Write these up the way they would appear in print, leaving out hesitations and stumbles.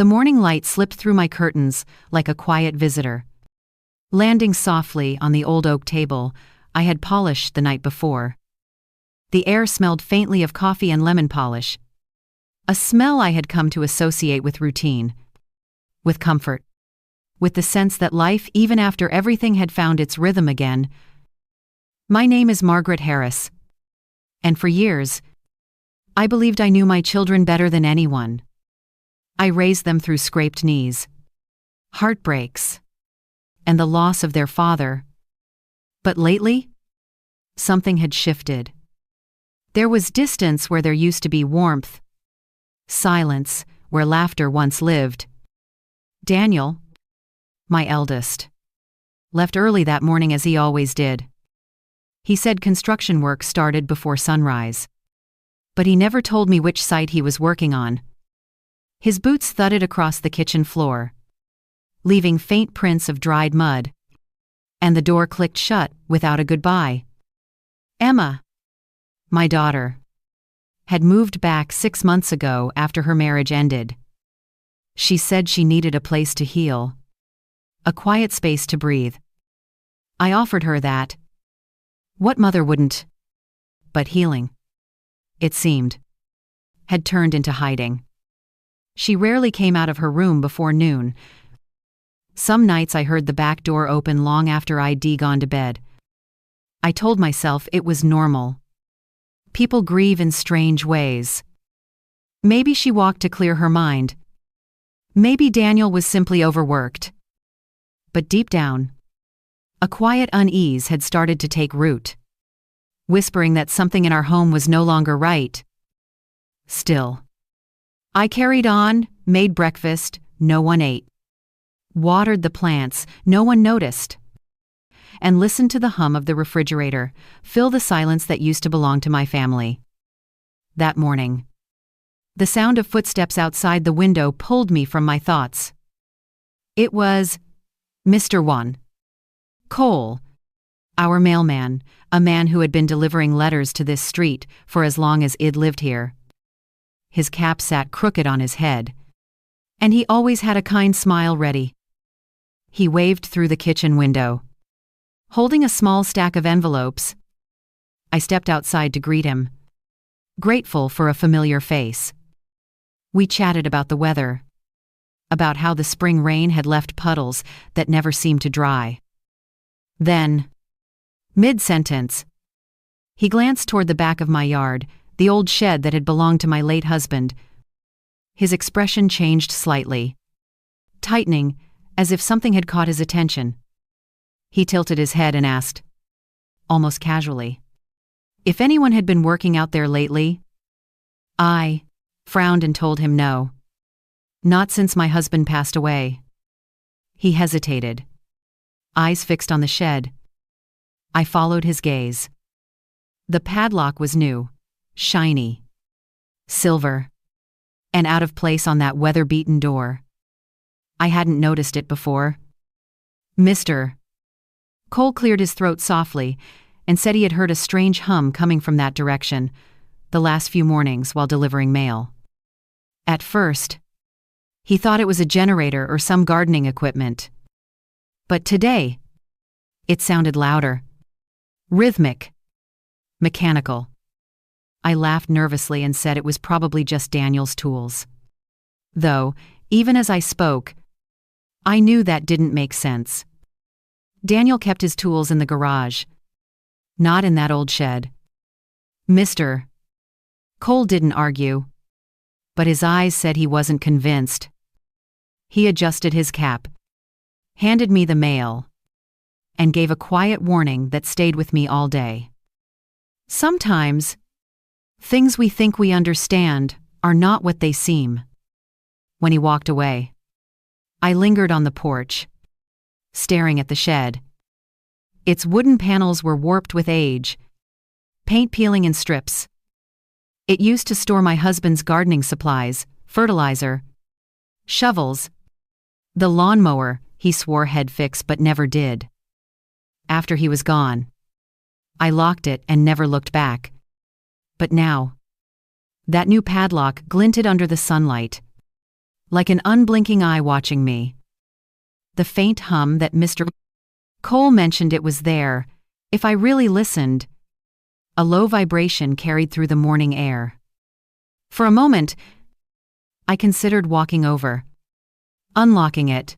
The morning light slipped through my curtains like a quiet visitor. Landing softly on the old oak table I had polished the night before. The air smelled faintly of coffee and lemon polish, a smell I had come to associate with routine, with comfort, with the sense that life, even after everything had found its rhythm again. My name is Margaret Harris, and for years, I believed I knew my children better than anyone. I raised them through scraped knees, heartbreaks, and the loss of their father. But lately, something had shifted. There was distance where there used to be warmth, silence where laughter once lived. Daniel, my eldest, left early that morning as he always did. He said construction work started before sunrise. But he never told me which site he was working on. His boots thudded across the kitchen floor, leaving faint prints of dried mud, and the door clicked shut without a goodbye. Emma, my daughter, had moved back 6 months ago after her marriage ended. She said she needed a place to heal, a quiet space to breathe. I offered her that. What mother wouldn't? But healing, it seemed, had turned into hiding. She rarely came out of her room before noon. Some nights I heard the back door open long after I'd gone to bed. I told myself it was normal. People grieve in strange ways. Maybe she walked to clear her mind. Maybe Daniel was simply overworked. But deep down, a quiet unease had started to take root, whispering that something in our home was no longer right. Still, I carried on, made breakfast, no one ate, watered the plants, no one noticed, and listened to the hum of the refrigerator fill the silence that used to belong to my family. That morning, the sound of footsteps outside the window pulled me from my thoughts. It was Mr. One, Cole, our mailman, a man who had been delivering letters to this street for as long as I'd lived here. His cap sat crooked on his head, and he always had a kind smile ready. He waved through the kitchen window, holding a small stack of envelopes. I stepped outside to greet him, grateful for a familiar face. We chatted about the weather, about how the spring rain had left puddles that never seemed to dry. Then, mid-sentence, he glanced toward the back of my yard, the old shed that had belonged to my late husband. His expression changed slightly, tightening as if something had caught his attention. He tilted his head and asked, almost casually, if anyone had been working out there lately. I frowned and told him no. Not since my husband passed away. He hesitated, eyes fixed on the shed. I followed his gaze. The padlock was new, shiny, silver, and out of place on that weather-beaten door. I hadn't noticed it before. Mr. Cole cleared his throat softly and said he had heard a strange hum coming from that direction the last few mornings while delivering mail. At first, he thought it was a generator or some gardening equipment. But today, it sounded louder, rhythmic, mechanical. I laughed nervously and said it was probably just Daniel's tools. Though, even as I spoke, I knew that didn't make sense. Daniel kept his tools in the garage, not in that old shed. Mr. Cole didn't argue, but his eyes said he wasn't convinced. He adjusted his cap, handed me the mail, and gave a quiet warning that stayed with me all day. Sometimes, things we think we understand are not what they seem. When he walked away, I lingered on the porch, staring at the shed. Its wooden panels were warped with age, paint peeling in strips. It used to store my husband's gardening supplies, fertilizer, shovels, the lawnmower he swore had fix but never did. After he was gone, I locked it and never looked back. But now, that new padlock glinted under the sunlight, like an unblinking eye watching me. The faint hum that Mr. Cole mentioned, it was there, if I really listened. A low vibration carried through the morning air. For a moment, I considered walking over, unlocking it,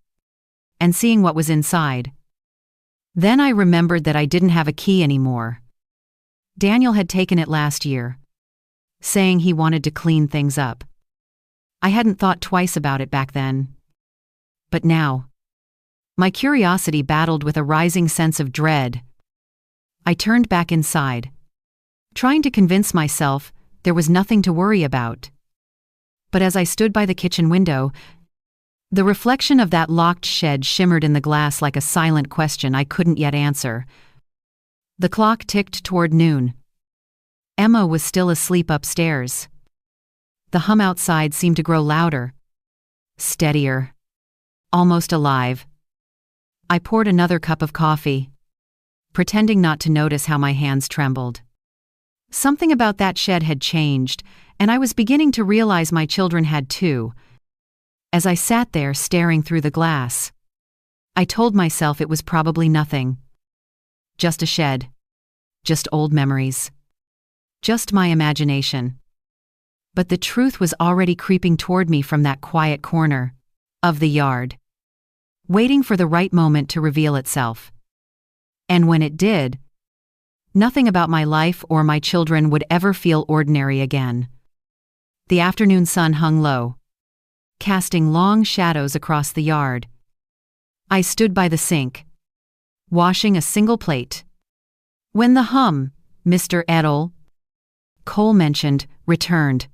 and seeing what was inside. Then I remembered that I didn't have a key anymore. Daniel had taken it last year, saying he wanted to clean things up. I hadn't thought twice about it back then. But now, my curiosity battled with a rising sense of dread. I turned back inside, trying to convince myself there was nothing to worry about. But as I stood by the kitchen window, the reflection of that locked shed shimmered in the glass like a silent question I couldn't yet answer. The clock ticked toward noon. Emma was still asleep upstairs. The hum outside seemed to grow louder, steadier, almost alive. I poured another cup of coffee, pretending not to notice how my hands trembled. Something about that shed had changed, and I was beginning to realize my children had too. As I sat there staring through the glass, I told myself it was probably nothing. Just a shed. Just old memories. Just my imagination. But the truth was already creeping toward me from that quiet corner of the yard, waiting for the right moment to reveal itself. And when it did, nothing about my life or my children would ever feel ordinary again. The afternoon sun hung low, casting long shadows across the yard. I stood by the sink, washing a single plate, when the hum, Mr. Cole mentioned, returned.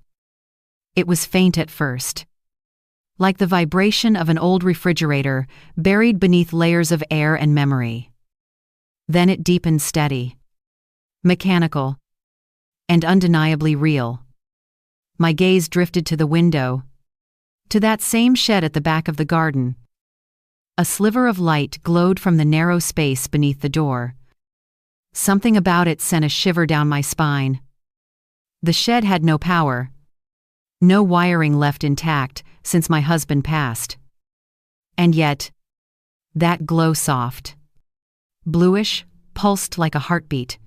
It was faint at first, like the vibration of an old refrigerator buried beneath layers of air and memory. Then it deepened, steady, mechanical, and undeniably real. My gaze drifted to the window, to that same shed at the back of the garden. A sliver of light glowed from the narrow space beneath the door. Something about it sent a shiver down my spine. The shed had no power, no wiring left intact since my husband passed. And yet, that glow, soft, bluish, pulsed like a heartbeat.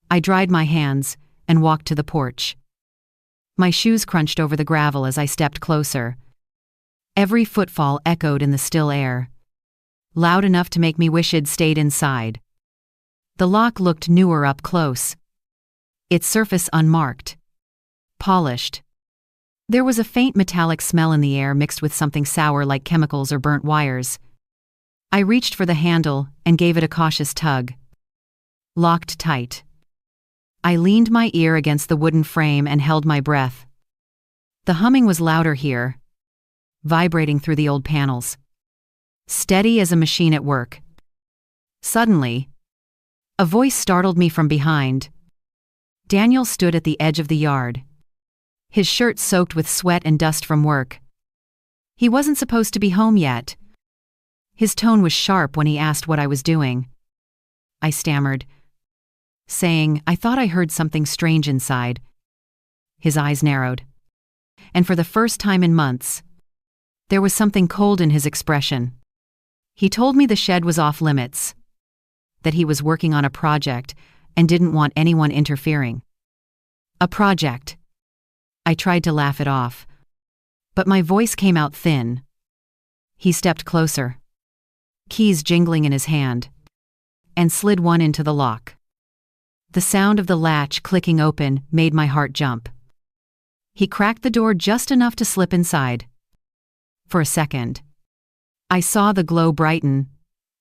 I dried my hands and walked to the porch. My shoes crunched over the gravel as I stepped closer. Every footfall echoed in the still air, loud enough to make me wish I'd stayed inside. The lock looked newer up close, its surface unmarked, polished. There was a faint metallic smell in the air mixed with something sour like chemicals or burnt wires. I reached for the handle and gave it a cautious tug. Locked tight. I leaned my ear against the wooden frame and held my breath. The humming was louder here, vibrating through the old panels, steady as a machine at work. Suddenly, a voice startled me from behind. Daniel stood at the edge of the yard, his shirt soaked with sweat and dust from work. He wasn't supposed to be home yet. His tone was sharp when he asked what I was doing. I stammered, saying I thought I heard something strange inside. His eyes narrowed, and for the first time in months, there was something cold in his expression. He told me the shed was off limits, that he was working on a project and didn't want anyone interfering. A project. I tried to laugh it off, but my voice came out thin. He stepped closer, keys jingling in his hand, and slid one into the lock. The sound of the latch clicking open made my heart jump. He cracked the door just enough to slip inside. For a second, I saw the glow brighten,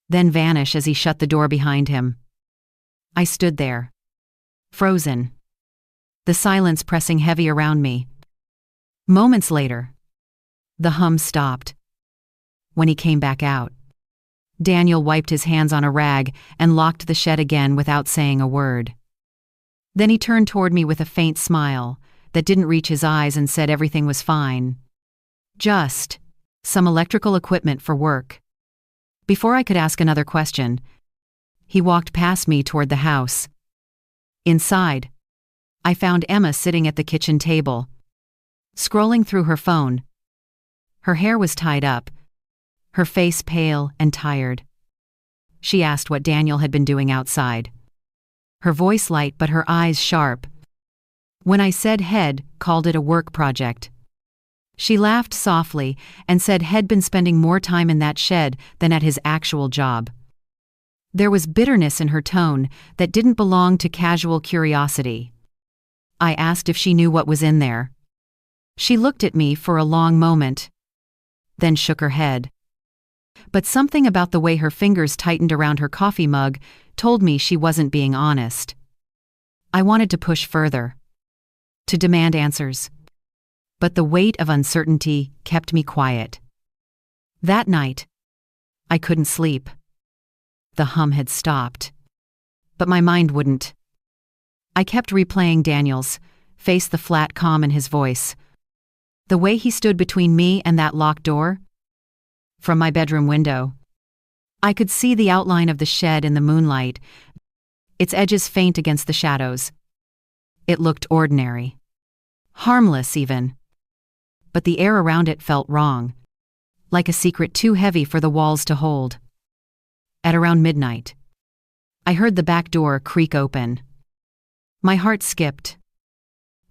then vanish as he shut the door behind him. I stood there, frozen, the silence pressing heavy around me. Moments later, the hum stopped. When he came back out, Daniel wiped his hands on a rag and locked the shed again without saying a word. Then he turned toward me with a faint smile that didn't reach his eyes and said everything was fine. Just some electrical equipment for work. Before I could ask another question, he walked past me toward the house. Inside, I found Emma sitting at the kitchen table, scrolling through her phone. Her hair was tied up, her face pale and tired. She asked what Daniel had been doing outside. Her voice light but her eyes sharp. When I said Head called it a work project. She laughed softly and said He'd been spending more time in that shed than at his actual job. There was bitterness in her tone that didn't belong to casual curiosity. I asked if she knew what was in there. She looked at me for a long moment, then shook her head. But something about the way her fingers tightened around her coffee mug told me she wasn't being honest. I wanted to push further, to demand answers. But the weight of uncertainty kept me quiet. That night, I couldn't sleep. The hum had stopped, but my mind wouldn't. I kept replaying Daniel's face, the flat calm in his voice. The way he stood between me and that locked door. From my bedroom window, I could see the outline of the shed in the moonlight, its edges faint against the shadows. It looked ordinary, harmless even. But the air around it felt wrong, like a secret too heavy for the walls to hold. At around midnight, I heard the back door creak open. My heart skipped.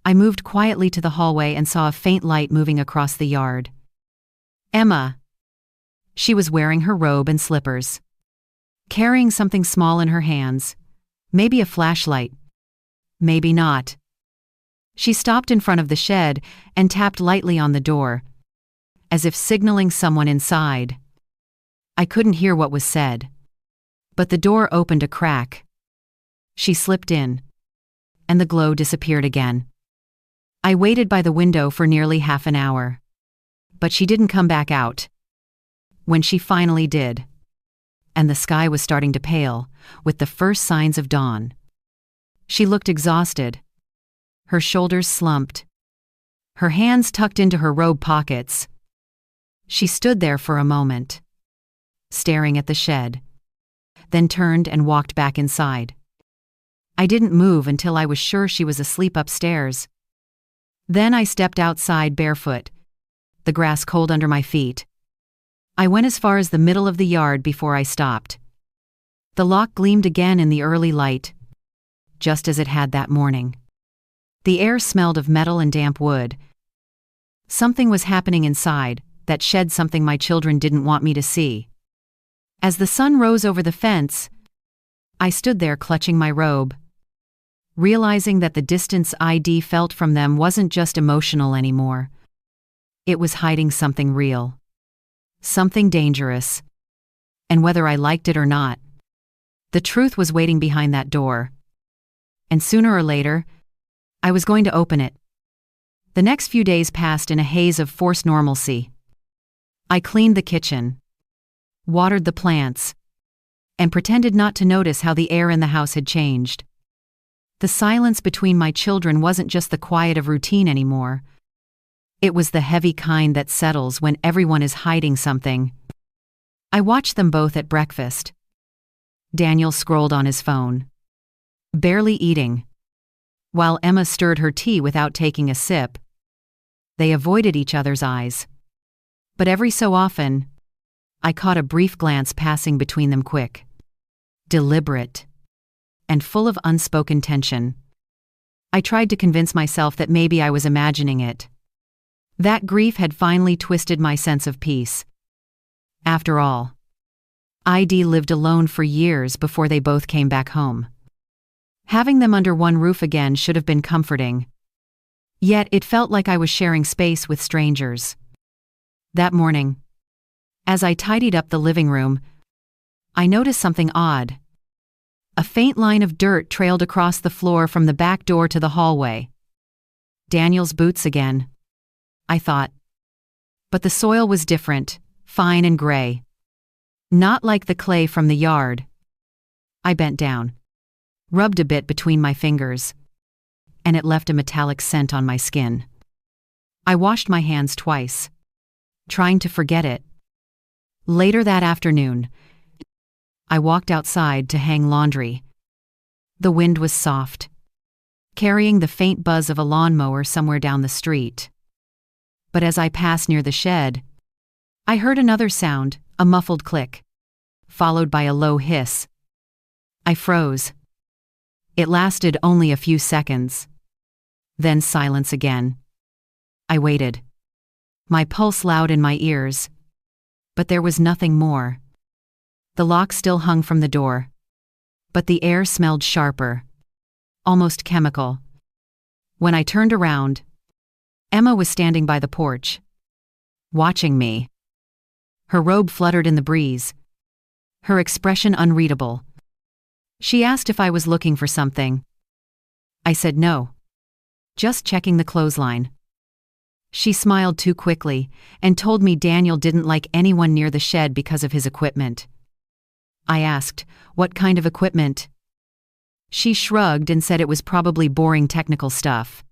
I moved quietly to the hallway and saw a faint light moving across the yard. Emma. She was wearing her robe and slippers, carrying something small in her hands, maybe a flashlight, maybe not. She stopped in front of the shed and tapped lightly on the door, as if signaling someone inside. I couldn't hear what was said, but the door opened a crack. She slipped in, and the glow disappeared again. I waited by the window for nearly half an hour, but she didn't come back out. When she finally did, and the sky was starting to pale with the first signs of dawn, she looked exhausted. Her shoulders slumped, her hands tucked into her robe pockets. She stood there for a moment, staring at the shed, then turned and walked back inside. I didn't move until I was sure she was asleep upstairs. Then I stepped outside barefoot, the grass cold under my feet. I went as far as the middle of the yard before I stopped. The lock gleamed again in the early light, just as it had that morning. The air smelled of metal and damp wood. Something was happening inside that shed, something my children didn't want me to see. As the sun rose over the fence, I stood there clutching my robe, realizing that the distance I'd felt from them wasn't just emotional anymore. It was hiding something real. Something dangerous. And whether I liked it or not, the truth was waiting behind that door. And sooner or later, I was going to open it. The next few days passed in a haze of forced normalcy. I cleaned the kitchen, watered the plants, and pretended not to notice how the air in the house had changed. The silence between my children wasn't just the quiet of routine anymore. It was the heavy kind that settles when everyone is hiding something. I watched them both at breakfast. Daniel scrolled on his phone, barely eating, while Emma stirred her tea without taking a sip. They avoided each other's eyes. But every so often, I caught a brief glance passing between them, quick, deliberate, and full of unspoken tension. I tried to convince myself that maybe I was imagining it. That grief had finally twisted my sense of peace. After all, I'd lived alone for years before they both came back home. Having them under one roof again should have been comforting. Yet it felt like I was sharing space with strangers. That morning, as I tidied up the living room, I noticed something odd. A faint line of dirt trailed across the floor from the back door to the hallway. Daniel's boots again, I thought. But the soil was different, fine and gray. Not like the clay from the yard. I bent down, rubbed a bit between my fingers, and it left a metallic scent on my skin. I washed my hands twice, trying to forget it. Later that afternoon, I walked outside to hang laundry. The wind was soft, carrying the faint buzz of a lawnmower somewhere down the street. But as I passed near the shed, I heard another sound, a muffled click, followed by a low hiss. I froze. It lasted only a few seconds. Then silence again. I waited. My pulse loud in my ears. But there was nothing more. The lock still hung from the door. But the air smelled sharper. Almost chemical. When I turned around, Emma was standing by the porch, watching me. Her robe fluttered in the breeze. Her expression unreadable. She asked if I was looking for something. I said no. Just checking the clothesline. She smiled too quickly and told me Daniel didn't like anyone near the shed because of his equipment. I asked, what kind of equipment? She shrugged and said it was probably boring technical stuff.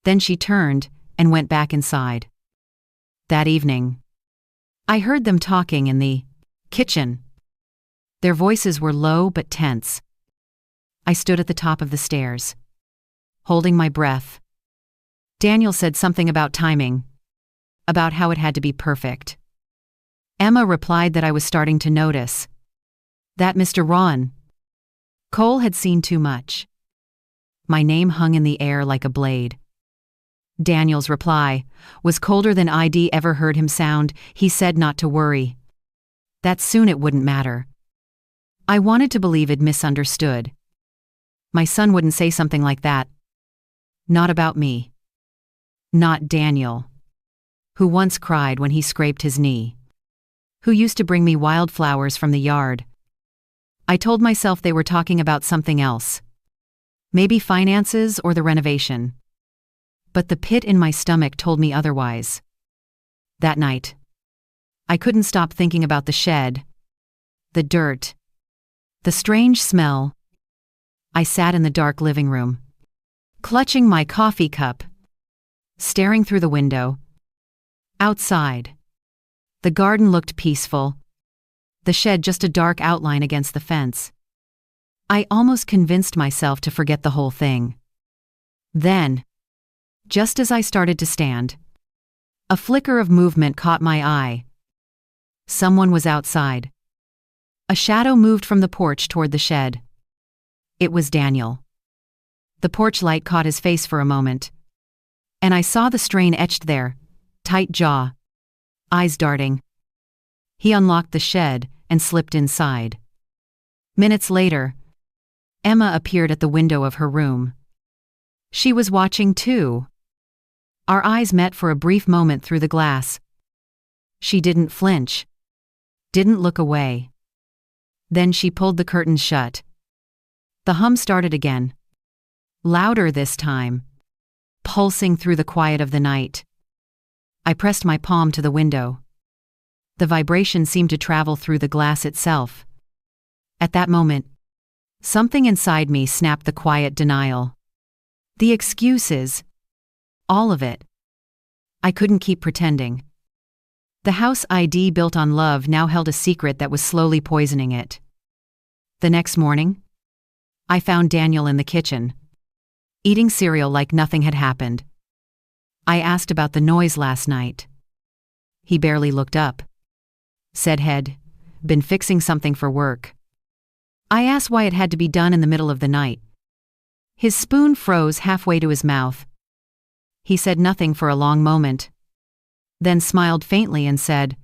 Then she turned and went back inside. That evening, I heard them talking in the kitchen. Their voices were low but tense. I stood at the top of the stairs, holding my breath. Daniel said something about timing, about how it had to be perfect. Emma replied that I was starting to notice. That Mr. Ron Cole had seen too much. My name hung in the air like a blade. Daniel's reply was colder than I'd ever heard him sound. He said not to worry. That soon it wouldn't matter. I wanted to believe it misunderstood. My son wouldn't say something like that. Not about me. Not Daniel, who once cried when he scraped his knee, who used to bring me wildflowers from the yard. I told myself they were talking about something else. Maybe finances or the renovation. But the pit in my stomach told me otherwise. That night, I couldn't stop thinking about the shed, the dirt, the strange smell. I sat in the dark living room, clutching my coffee cup, staring through the window. Outside, the garden looked peaceful, the shed just a dark outline against the fence. I almost convinced myself to forget the whole thing. Then, just as I started to stand, a flicker of movement caught my eye. Someone was outside. A shadow moved from the porch toward the shed. It was Daniel. The porch light caught his face for a moment, and I saw the strain etched there, tight jaw, eyes darting. He unlocked the shed and slipped inside. Minutes later, Emma appeared at the window of her room. She was watching too. Our eyes met for a brief moment through the glass. She didn't flinch, didn't look away. Then she pulled the curtains shut. The hum started again. Louder this time, pulsing through the quiet of the night. I pressed my palm to the window. The vibration seemed to travel through the glass itself. At that moment, something inside me snapped the quiet denial. The excuses. All of it. I couldn't keep pretending. The house ID built on love now held a secret that was slowly poisoning it. The next morning, I found Daniel in the kitchen, eating cereal like nothing had happened. I asked about the noise last night. He barely looked up. Said he'd been fixing something for work. I asked why it had to be done in the middle of the night. His spoon froze halfway to his mouth. He said nothing for a long moment, then smiled faintly and said,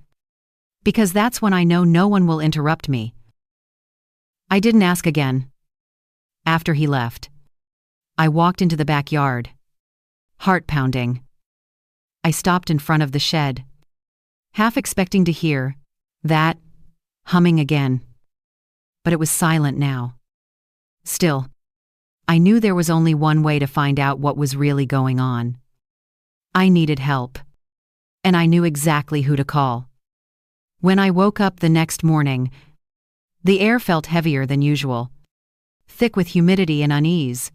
"Because that's when I know no one will interrupt me." I didn't ask again. After he left, I walked into the backyard, heart pounding. I stopped in front of the shed, half expecting to hear that humming again. But it was silent now. Still, I knew there was only one way to find out what was really going on. I needed help, and I knew exactly who to call. When I woke up the next morning, the air felt heavier than usual, thick with humidity and unease.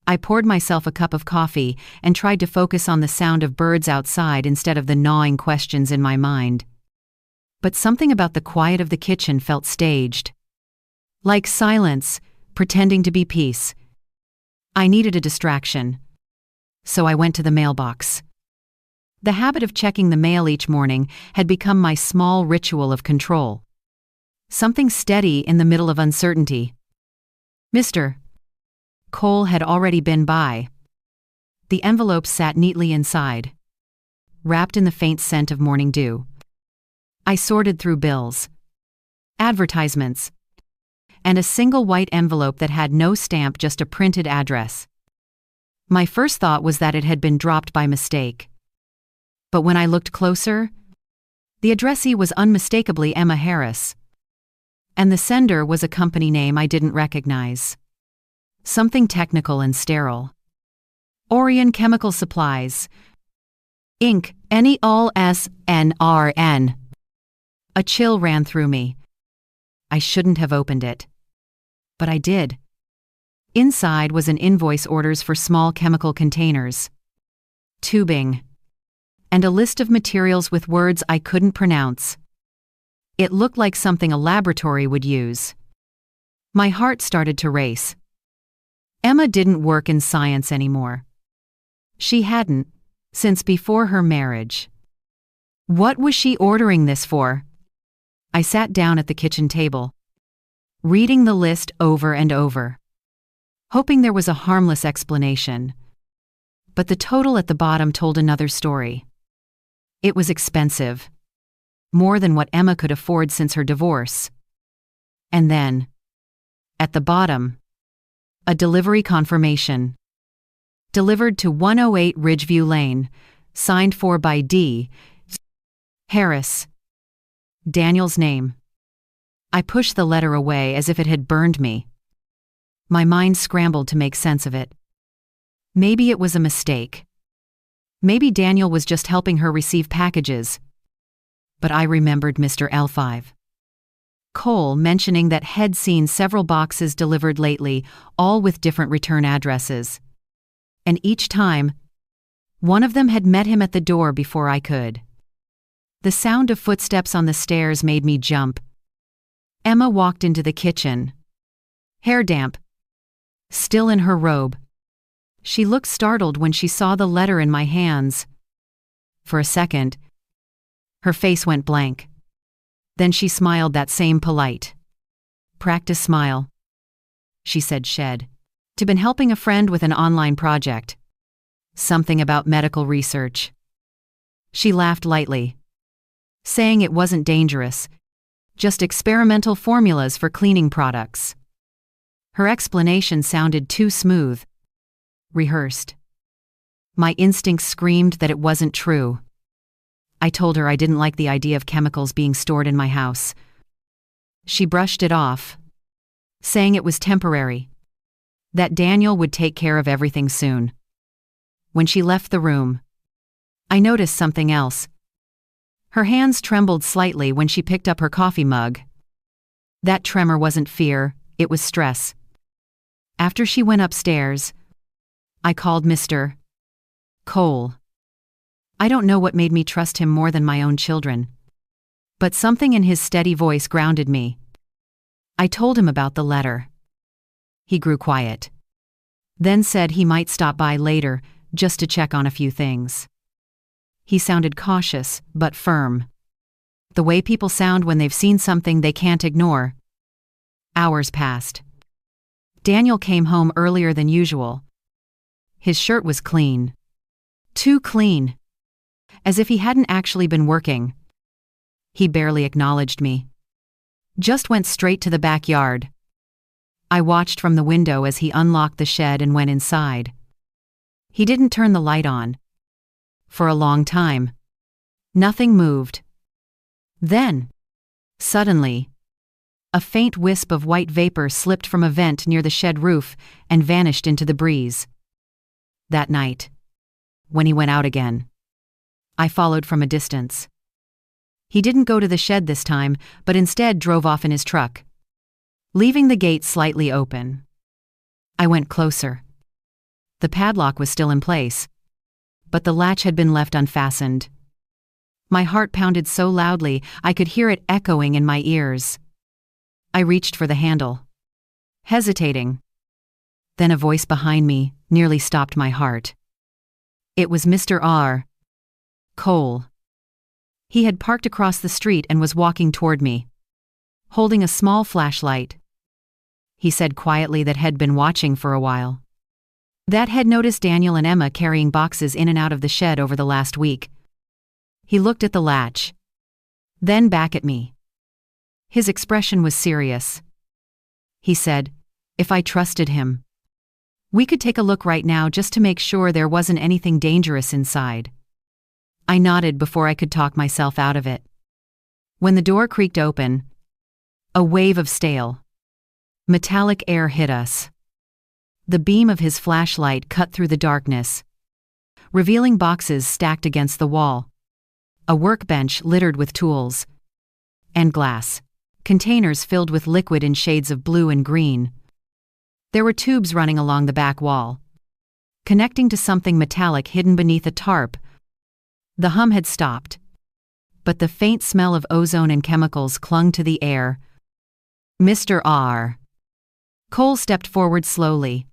I poured myself a cup of coffee and tried to focus on the sound of birds outside instead of the gnawing questions in my mind. But something about the quiet of the kitchen felt staged. Like silence, pretending to be peace. I needed a distraction. So I went to the mailbox. The habit of checking the mail each morning had become my small ritual of control. Something steady in the middle of uncertainty. Mr. Cole had already been by. The envelope sat neatly inside, wrapped in the faint scent of morning dew. I sorted through bills, advertisements, and a single white envelope that had no stamp, just a printed address. My first thought was that it had been dropped by mistake. But when I looked closer, the addressee was unmistakably Emma Harris, and the sender was a company name I didn't recognize. Something technical and sterile. Orion Chemical Supplies, Inc., NEOLSNRN. A chill ran through me. I shouldn't have opened it. But I did. Inside was an invoice, orders for small chemical containers, tubing, and a list of materials with words I couldn't pronounce. It looked like something a laboratory would use. My heart started to race. Emma didn't work in science anymore. She hadn't, since before her marriage. What was she ordering this for? I sat down at the kitchen table, reading the list over and over, hoping there was a harmless explanation. But the total at the bottom told another story. It was expensive. More than what Emma could afford since her divorce. And then, at the bottom, a delivery confirmation. Delivered to 108 Ridgeview Lane, signed for by D. Harris. Daniel's name. I pushed the letter away as if it had burned me. My mind scrambled to make sense of it. Maybe it was a mistake. Maybe Daniel was just helping her receive packages. But I remembered Mr. L5. Cole mentioning that he'd seen several boxes delivered lately, all with different return addresses. And each time, one of them had met him at the door before I could. The sound of footsteps on the stairs made me jump. Emma walked into the kitchen, hair damp, still in her robe. She looked startled when she saw the letter in my hands. For a second, her face went blank. Then she smiled, that same polite, practice smile. She said she'd been helping a friend with an online project. Something about medical research. She laughed lightly, saying it wasn't dangerous, just experimental formulas for cleaning products. Her explanation sounded too smooth, rehearsed. My instincts screamed that it wasn't true. I told her I didn't like the idea of chemicals being stored in my house. She brushed it off, saying it was temporary, that Daniel would take care of everything soon. When she left the room, I noticed something else. Her hands trembled slightly when she picked up her coffee mug. That tremor wasn't fear, it was stress. After she went upstairs, I called Mr. Cole. I don't know what made me trust him more than my own children. But something in his steady voice grounded me. I told him about the letter. He grew quiet. Then said he might stop by later, just to check on a few things. He sounded cautious, but firm. The way people sound when they've seen something they can't ignore. Hours passed. Daniel came home earlier than usual. His shirt was clean. Too clean. As if he hadn't actually been working. He barely acknowledged me. Just went straight to the backyard. I watched from the window as he unlocked the shed and went inside. He didn't turn the light on. For a long time. Nothing moved. Then, suddenly, a faint wisp of white vapor slipped from a vent near the shed roof and vanished into the breeze. That night, when he went out again, I followed from a distance. He didn't go to the shed this time, but instead drove off in his truck, leaving the gate slightly open. I went closer. The padlock was still in place, but the latch had been left unfastened. My heart pounded so loudly I could hear it echoing in my ears. I reached for the handle, hesitating. Then a voice behind me nearly stopped my heart. It was Mr. R. Cole. He had parked across the street and was walking toward me, holding a small flashlight. He said quietly that he'd been watching for a while. That had noticed Daniel and Emma carrying boxes in and out of the shed over the last week. He looked at the latch, then back at me. His expression was serious. He said, if I trusted him, we could take a look right now just to make sure there wasn't anything dangerous inside. I nodded before I could talk myself out of it. When the door creaked open, a wave of stale, metallic air hit us. The beam of his flashlight cut through the darkness, revealing boxes stacked against the wall, a workbench littered with tools, and glass containers filled with liquid in shades of blue and green. There were tubes running along the back wall, connecting to something metallic hidden beneath a tarp. The hum had stopped, but the faint smell of ozone and chemicals clung to the air. Mr. R. Cole stepped forward slowly,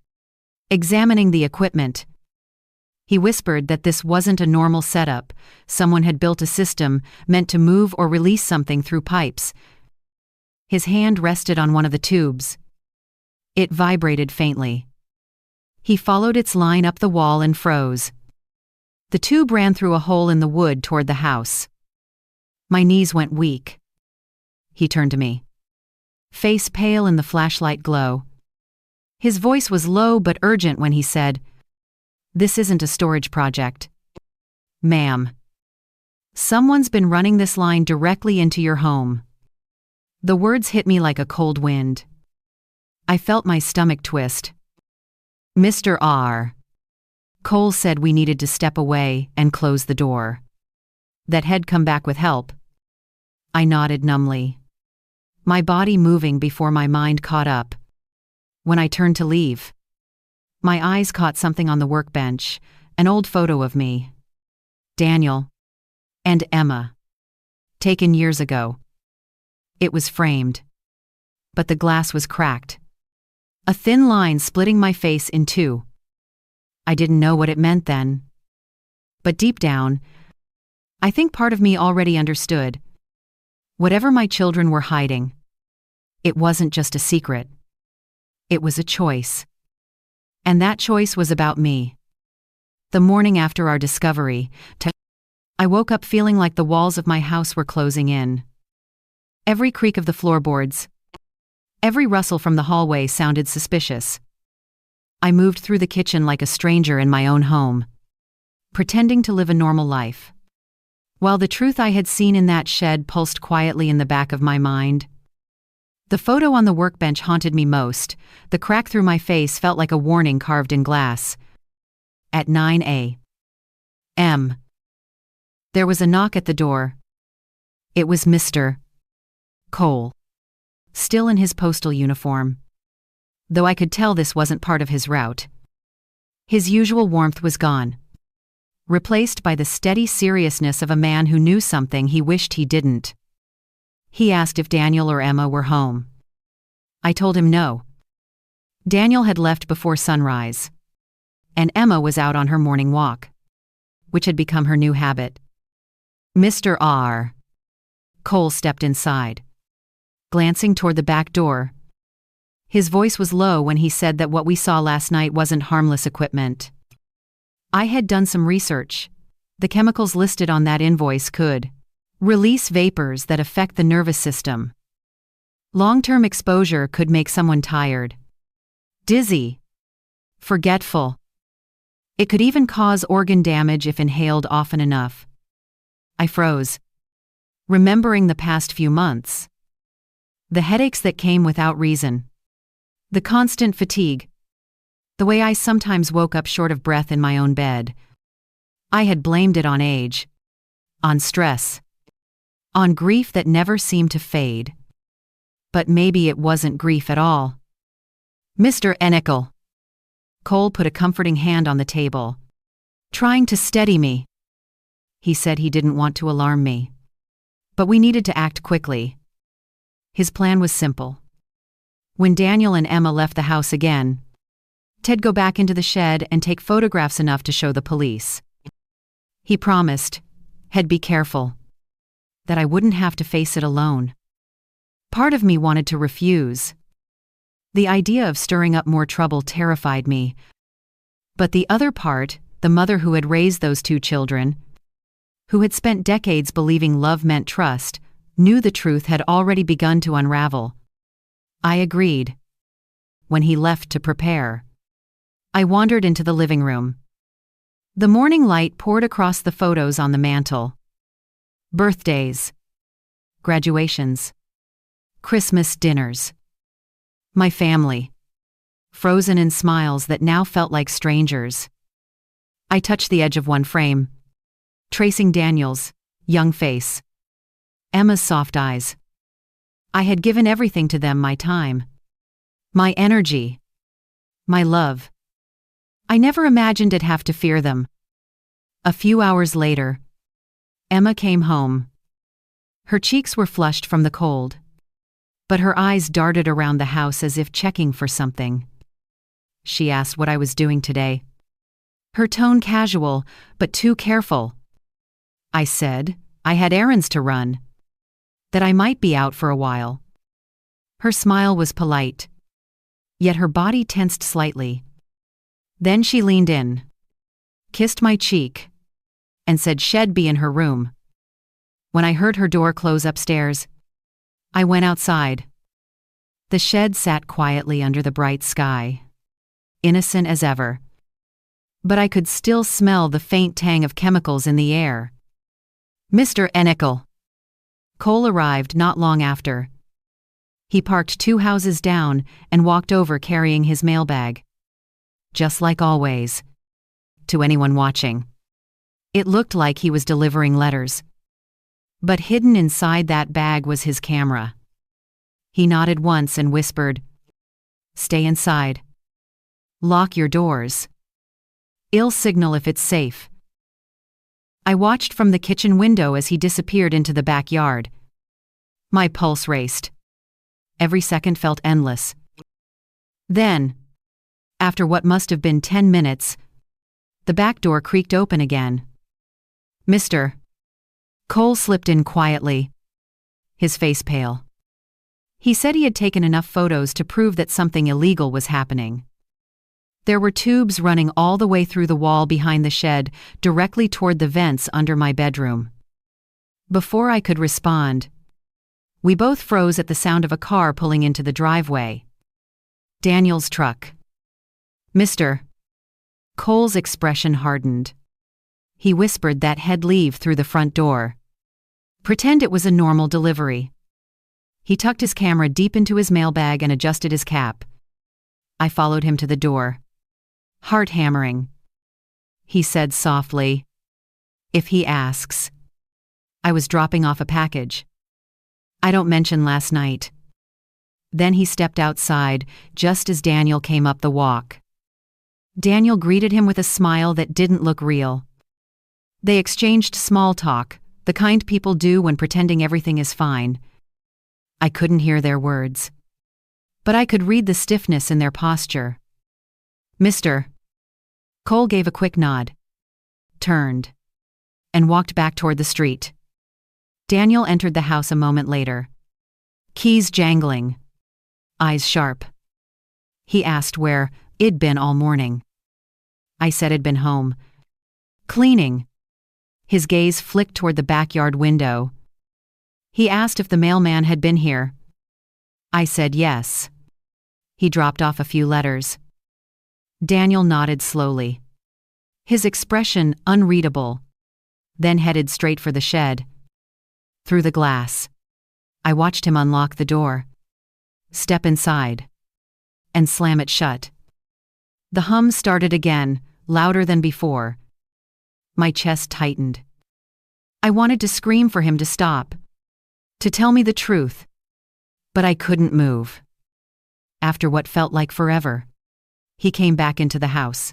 examining the equipment. He whispered that this wasn't a normal setup. Someone had built a system meant to move or release something through pipes. His hand rested on one of the tubes. It vibrated faintly. He followed its line up the wall and froze. The tube ran through a hole in the wood toward the house. My knees went weak. He turned to me, face pale in the flashlight glow. His voice was low but urgent when he said, "This isn't a storage project, ma'am. Someone's been running this line directly into your home." The words hit me like a cold wind. I felt my stomach twist. Mr. R. Cole said we needed to step away and close the door. That he'd come back with help. I nodded numbly, my body moving before my mind caught up. When I turned to leave, my eyes caught something on the workbench, an old photo of me, Daniel, and Emma, taken years ago. It was framed, but the glass was cracked, a thin line splitting my face in two. I didn't know what it meant then, but deep down, I think part of me already understood. Whatever my children were hiding, it wasn't just a secret. It was a choice. And that choice was about me. The morning after our discovery, I woke up feeling like the walls of my house were closing in. Every creak of the floorboards, every rustle from the hallway sounded suspicious. I moved through the kitchen like a stranger in my own home, pretending to live a normal life, while the truth I had seen in that shed pulsed quietly in the back of my mind. The photo on the workbench haunted me most. The crack through my face felt like a warning carved in glass. At 9 a.m., there was a knock at the door. It was Mr. Cole, still in his postal uniform, though I could tell this wasn't part of his route. His usual warmth was gone, replaced by the steady seriousness of a man who knew something he wished he didn't. He asked if Daniel or Emma were home. I told him no. Daniel had left before sunrise, and Emma was out on her morning walk, which had become her new habit. Mr. R. Cole stepped inside, glancing toward the back door. His voice was low when he said that what we saw last night wasn't harmless equipment. I had done some research. The chemicals listed on that invoice could release vapors that affect the nervous system. Long-term exposure could make someone tired, dizzy, forgetful. It could even cause organ damage if inhaled often enough. I froze, remembering the past few months. The headaches that came without reason. The constant fatigue. The way I sometimes woke up short of breath in my own bed. I had blamed it on age, on stress, on grief that never seemed to fade. But maybe it wasn't grief at all. Mr. Enikel. Cole put a comforting hand on the table, trying to steady me. He said he didn't want to alarm me, but we needed to act quickly. His plan was simple. When Daniel and Emma left the house again, Ted go back into the shed and take photographs enough to show the police. He promised, He'd be careful. That I wouldn't have to face it alone. Part of me wanted to refuse. The idea of stirring up more trouble terrified me. But the other part, the mother who had raised those two children, who had spent decades believing love meant trust, knew the truth had already begun to unravel. I agreed. When he left to prepare, I wandered into the living room. The morning light poured across the photos on the mantel. Birthdays, graduations, Christmas dinners. My family, frozen in smiles that now felt like strangers. I touched the edge of one frame, tracing Daniel's young face, Emma's soft eyes. I had given everything to them, my time, my energy, my love. I never imagined I'd have to fear them. A few hours later, Emma came home. Her cheeks were flushed from the cold, but her eyes darted around the house as if checking for something. She asked what I was doing today. Her tone casual, but too careful. I said I had errands to run, that I might be out for a while. Her smile was polite, yet her body tensed slightly. Then she leaned in, kissed my cheek, and said she'd be in her room. When I heard her door close upstairs, I went outside. The shed sat quietly under the bright sky, innocent as ever. But I could still smell the faint tang of chemicals in the air. Mr. Enikel. Cole arrived not long after. He parked 2 houses down and walked over carrying his mailbag. Just like always. To anyone watching, it looked like he was delivering letters. But hidden inside that bag was his camera. He nodded once and whispered, "Stay inside. Lock your doors. I'll signal if it's safe." I watched from the kitchen window as he disappeared into the backyard. My pulse raced. Every second felt endless. Then, after what must have been 10 minutes, the back door creaked open again. "Mr." Cole slipped in quietly, his face pale. He said he had taken enough photos to prove that something illegal was happening. There were tubes running all the way through the wall behind the shed, directly toward the vents under my bedroom. Before I could respond, we both froze at the sound of a car pulling into the driveway. Daniel's truck. "Mr." Cole's expression hardened. He whispered that he'd leave through the front door. Pretend it was a normal delivery. He tucked his camera deep into his mailbag and adjusted his cap. I followed him to the door. Heart hammering. He said softly, "If he asks." I was dropping off a package. "I don't mention last night." Then he stepped outside, just as Daniel came up the walk. Daniel greeted him with a smile that didn't look real. They exchanged small talk, the kind people do when pretending everything is fine. I couldn't hear their words, but I could read the stiffness in their posture. "Mr." Cole gave a quick nod, turned, and walked back toward the street. Daniel entered the house a moment later. Keys jangling, eyes sharp. He asked where I'd been all morning. I said I'd been home. Cleaning. His gaze flicked toward the backyard window. He asked if the mailman had been here. I said yes. He dropped off a few letters. Daniel nodded slowly, his expression unreadable, then headed straight for the shed. Through the glass, I watched him unlock the door, step inside, and slam it shut. The hum started again, louder than before. My chest tightened. I wanted to scream for him to stop, to tell me the truth, but I couldn't move. After what felt like forever, he came back into the house,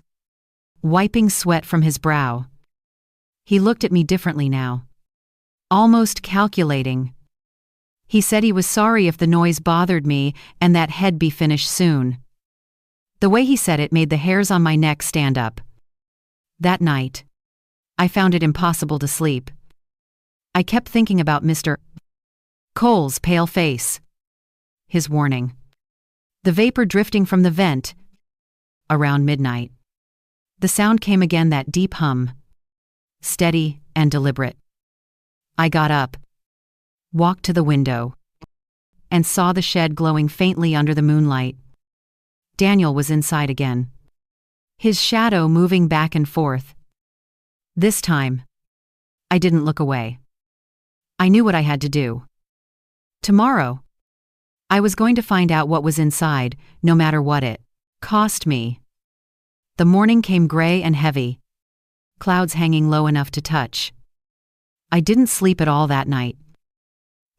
wiping sweat from his brow. He looked at me differently now, almost calculating. He said he was sorry if the noise bothered me and that he'd be finished soon. The way he said it made the hairs on my neck stand up. That night, I found it impossible to sleep. I kept thinking about Mr. Cole's pale face. His warning. The vapor drifting from the vent. Around midnight. The sound came again, that deep hum. Steady and deliberate. I got up, walked to the window, and saw the shed glowing faintly under the moonlight. Daniel was inside again. His shadow moving back and forth. This time, I didn't look away. I knew what I had to do. Tomorrow, I was going to find out what was inside, no matter what it cost me. The morning came gray and heavy, clouds hanging low enough to touch. I didn't sleep at all that night.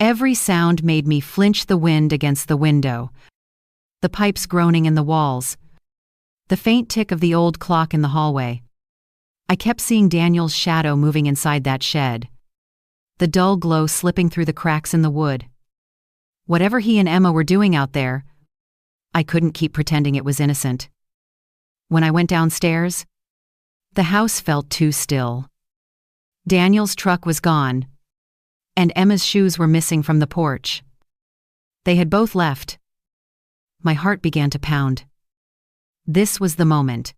Every sound made me flinch, the wind against the window, the pipes groaning in the walls, the faint tick of the old clock in the hallway. I kept seeing Daniel's shadow moving inside that shed, the dull glow slipping through the cracks in the wood. Whatever he and Emma were doing out there, I couldn't keep pretending it was innocent. When I went downstairs, the house felt too still. Daniel's truck was gone, and Emma's shoes were missing from the porch. They had both left. My heart began to pound. This was the moment.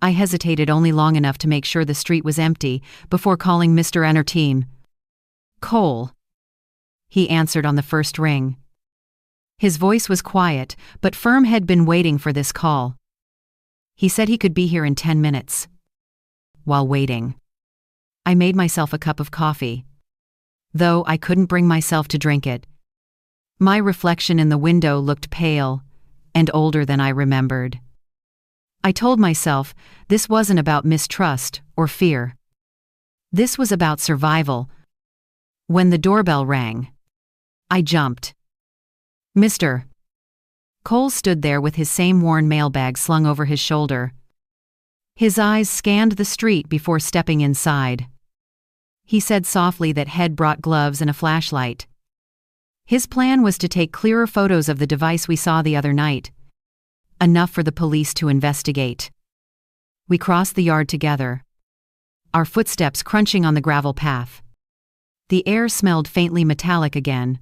I hesitated only long enough to make sure the street was empty before calling Mr. Enterteam. Cole. He answered on the first ring. His voice was quiet, but firm. Had been waiting for this call. He said he could be here in 10 minutes. While waiting, I made myself a cup of coffee, though I couldn't bring myself to drink it. My reflection in the window looked pale and older than I remembered. I told myself this wasn't about mistrust or fear. This was about survival. When the doorbell rang, I jumped. Mr. Cole stood there with his same worn mailbag slung over his shoulder. His eyes scanned the street before stepping inside. He said softly that Head brought gloves and a flashlight. His plan was to take clearer photos of the device we saw the other night. Enough for the police to investigate. We crossed the yard together, our footsteps crunching on the gravel path. The air smelled faintly metallic again.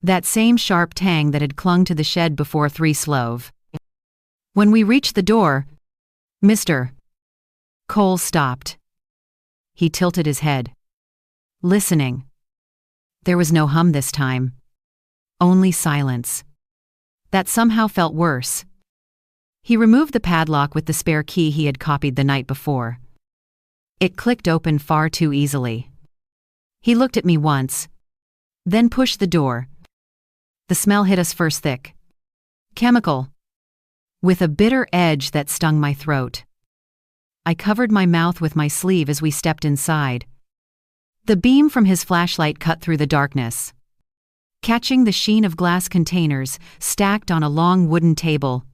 That same sharp tang that had clung to the shed before 3 Slove. When we reached the door, Mr. Cole stopped. He tilted his head, listening. There was no hum this time. Only silence. That somehow felt worse. He removed the padlock with the spare key he had copied the night before. It clicked open far too easily. He looked at me once, then pushed the door. The smell hit us first, thick. Chemical. With a bitter edge that stung my throat. I covered my mouth with my sleeve as we stepped inside. The beam from his flashlight cut through the darkness, catching the sheen of glass containers stacked on a long wooden table.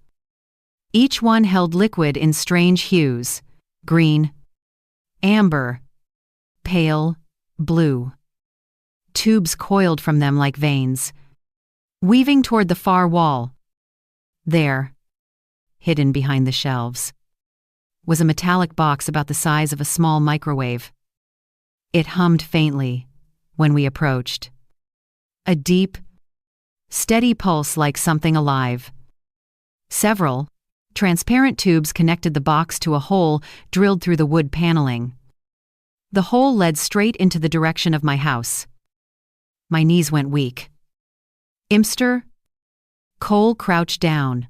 Each one held liquid in strange hues: green, amber, pale, blue. Tubes coiled from them like veins, weaving toward the far wall. There, hidden behind the shelves, was a metallic box about the size of a small microwave. It hummed faintly when we approached. A deep, steady pulse like something alive. Several transparent tubes connected the box to a hole drilled through the wood paneling. The hole led straight into the direction of my house. My knees went weak. Mr. Cole crouched down,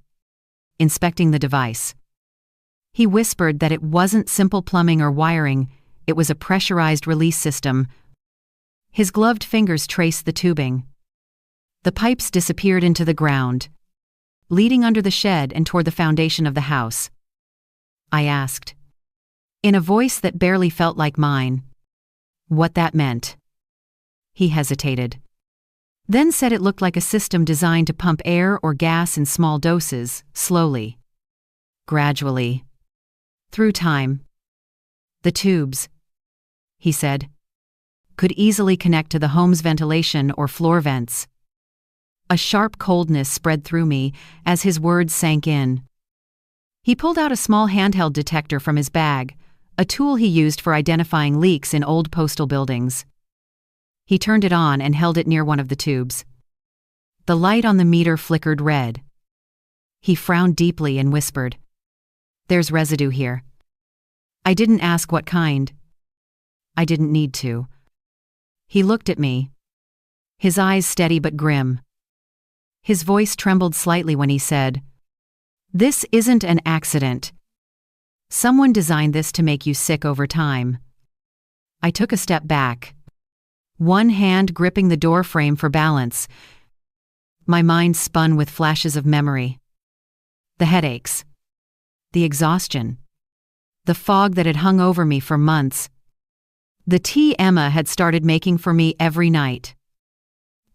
inspecting the device. He whispered that it wasn't simple plumbing or wiring, it was a pressurized release system. His gloved fingers traced the tubing. The pipes disappeared into the ground, leading under the shed and toward the foundation of the house. I asked, in a voice that barely felt like mine, what that meant. He hesitated, then said it looked like a system designed to pump air or gas in small doses, slowly, gradually, through time. The tubes, he said, could easily connect to the home's ventilation or floor vents. A sharp coldness spread through me as his words sank in. He pulled out a small handheld detector from his bag, a tool he used for identifying leaks in old postal buildings. He turned it on and held it near one of the tubes. The light on the meter flickered red. He frowned deeply and whispered, "There's residue here." I didn't ask what kind. I didn't need to. He looked at me, his eyes steady but grim. His voice trembled slightly when he said, "This isn't an accident. Someone designed this to make you sick over time." I took a step back, one hand gripping the door frame for balance. My mind spun with flashes of memory. The headaches, the exhaustion, the fog that had hung over me for months, the tea Emma had started making for me every night,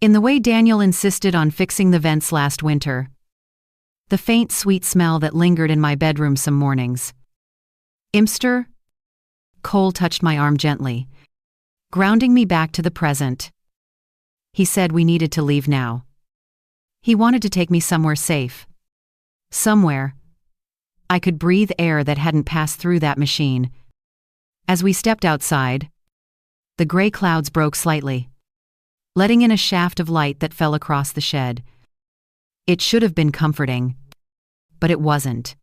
in the way Daniel insisted on fixing the vents last winter, the faint sweet smell that lingered in my bedroom some mornings. "Imster?" Cole touched my arm gently, grounding me back to the present. He said we needed to leave now. He wanted to take me somewhere safe. Somewhere I could breathe air that hadn't passed through that machine. As we stepped outside, the gray clouds broke slightly, letting in a shaft of light that fell across the shed. It should have been comforting, but it wasn't.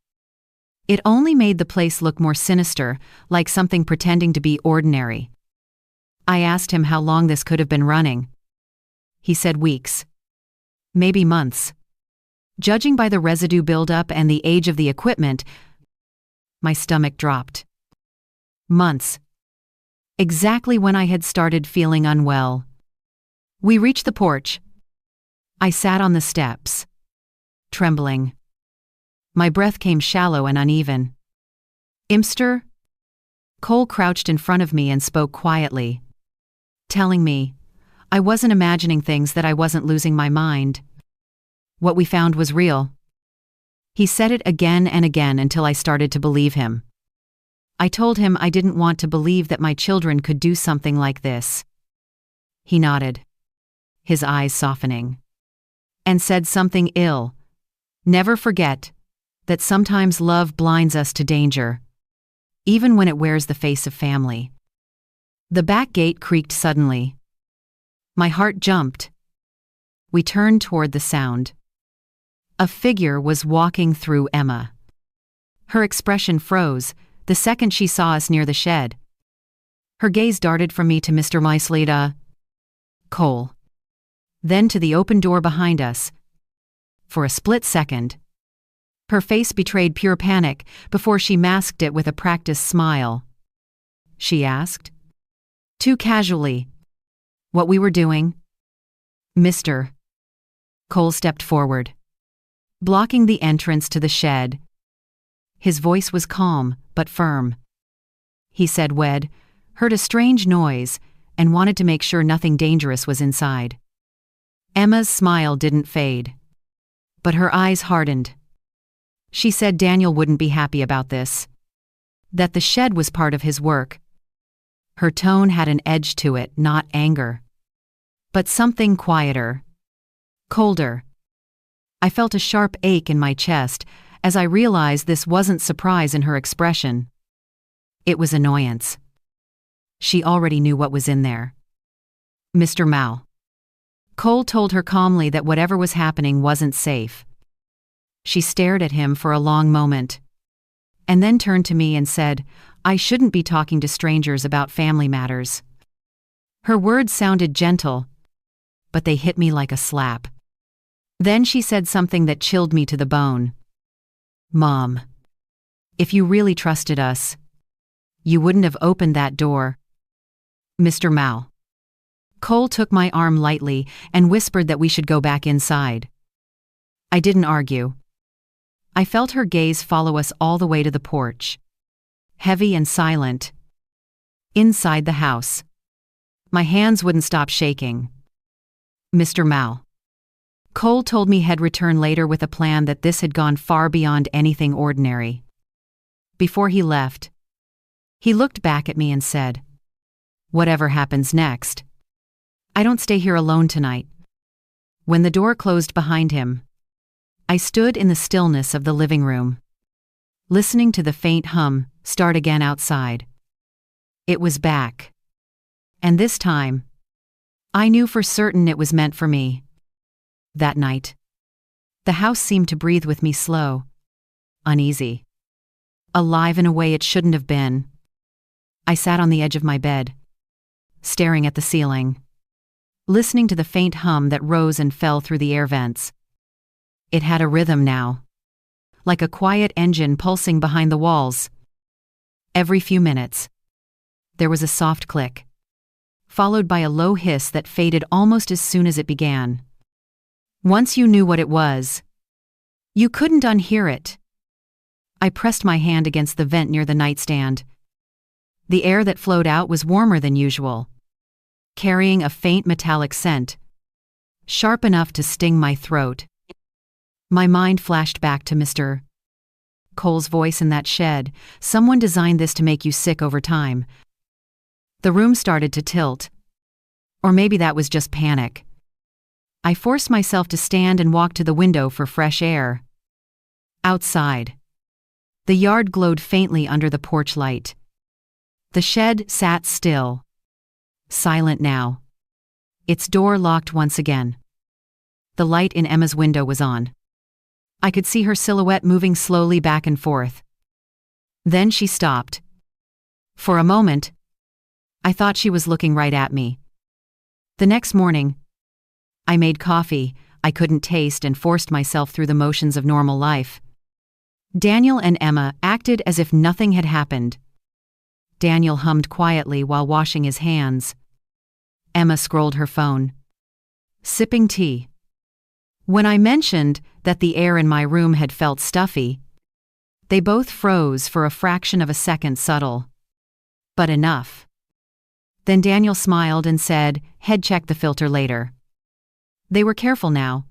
It only made the place look more sinister, like something pretending to be ordinary. I asked him how long this could have been running. He said weeks, maybe months. Judging by the residue buildup and the age of the equipment, my stomach dropped. Months. Exactly when I had started feeling unwell. We reached the porch. I sat on the steps, trembling. My breath came shallow and uneven. "Imster?" Cole crouched in front of me and spoke quietly, telling me I wasn't imagining things, that I wasn't losing my mind. What we found was real. He said it again and again until I started to believe him. I told him I didn't want to believe that my children could do something like this. He nodded, his eyes softening, and said something ill. "Never forget that sometimes love blinds us to danger, even when it wears the face of family." The back gate creaked suddenly. My heart jumped. We turned toward the sound. A figure was walking through Emma. Her expression froze the second she saw us near the shed. Her gaze darted from me to Mr. Maisleda, Cole, then to the open door behind us. For a split second, her face betrayed pure panic before she masked it with a practiced smile. She asked, too casually, what we were doing. "Mr." Cole stepped forward, blocking the entrance to the shed. His voice was calm but firm. He said we'd heard a strange noise and wanted to make sure nothing dangerous was inside. Emma's smile didn't fade, but her eyes hardened. She said Daniel wouldn't be happy about this, that the shed was part of his work. Her tone had an edge to it, not anger, but something quieter, colder. I felt a sharp ache in my chest as I realized this wasn't surprise in her expression. It was annoyance. She already knew what was in there. "Mr. Mal." Cole told her calmly that whatever was happening wasn't safe. She stared at him for a long moment, and then turned to me and said, I shouldn't be talking to strangers about family matters. Her words sounded gentle, but they hit me like a slap. Then she said something that chilled me to the bone. "Mom, if you really trusted us, you wouldn't have opened that door." "Mr. Mal." Cole took my arm lightly and whispered that we should go back inside. I didn't argue. I felt her gaze follow us all the way to the porch, heavy and silent. Inside the house, my hands wouldn't stop shaking. "Mr. Mal." Cole told me he'd return later with a plan, that this had gone far beyond anything ordinary. Before he left, he looked back at me and said, "Whatever happens next, I don't stay here alone tonight." When the door closed behind him, I stood in the stillness of the living room, listening to the faint hum start again outside. It was back. And this time, I knew for certain it was meant for me. That night, the house seemed to breathe with me slow, uneasy, alive in a way it shouldn't have been. I sat on the edge of my bed, staring at the ceiling, listening to the faint hum that rose and fell through the air vents. It had a rhythm now, like a quiet engine pulsing behind the walls. Every few minutes, there was a soft click, followed by a low hiss that faded almost as soon as it began. Once you knew what it was, you couldn't unhear it. I pressed my hand against the vent near the nightstand. The air that flowed out was warmer than usual, carrying a faint metallic scent, sharp enough to sting my throat. My mind flashed back to Mr. Cole's voice in that shed. Someone designed this to make you sick over time. The room started to tilt. Or maybe that was just panic. I forced myself to stand and walk to the window for fresh air. Outside, the yard glowed faintly under the porch light. The shed sat still, silent now, its door locked once again. The light in Emma's window was on. I could see her silhouette moving slowly back and forth. Then she stopped. For a moment, I thought she was looking right at me. The next morning, I made coffee I couldn't taste and forced myself through the motions of normal life. Daniel and Emma acted as if nothing had happened. Daniel hummed quietly while washing his hands. Emma scrolled her phone, sipping tea. When I mentioned that the air in my room had felt stuffy, they both froze for a fraction of a second. Subtle, but enough. Then Daniel smiled and said, "Head check the filter later." They were careful now.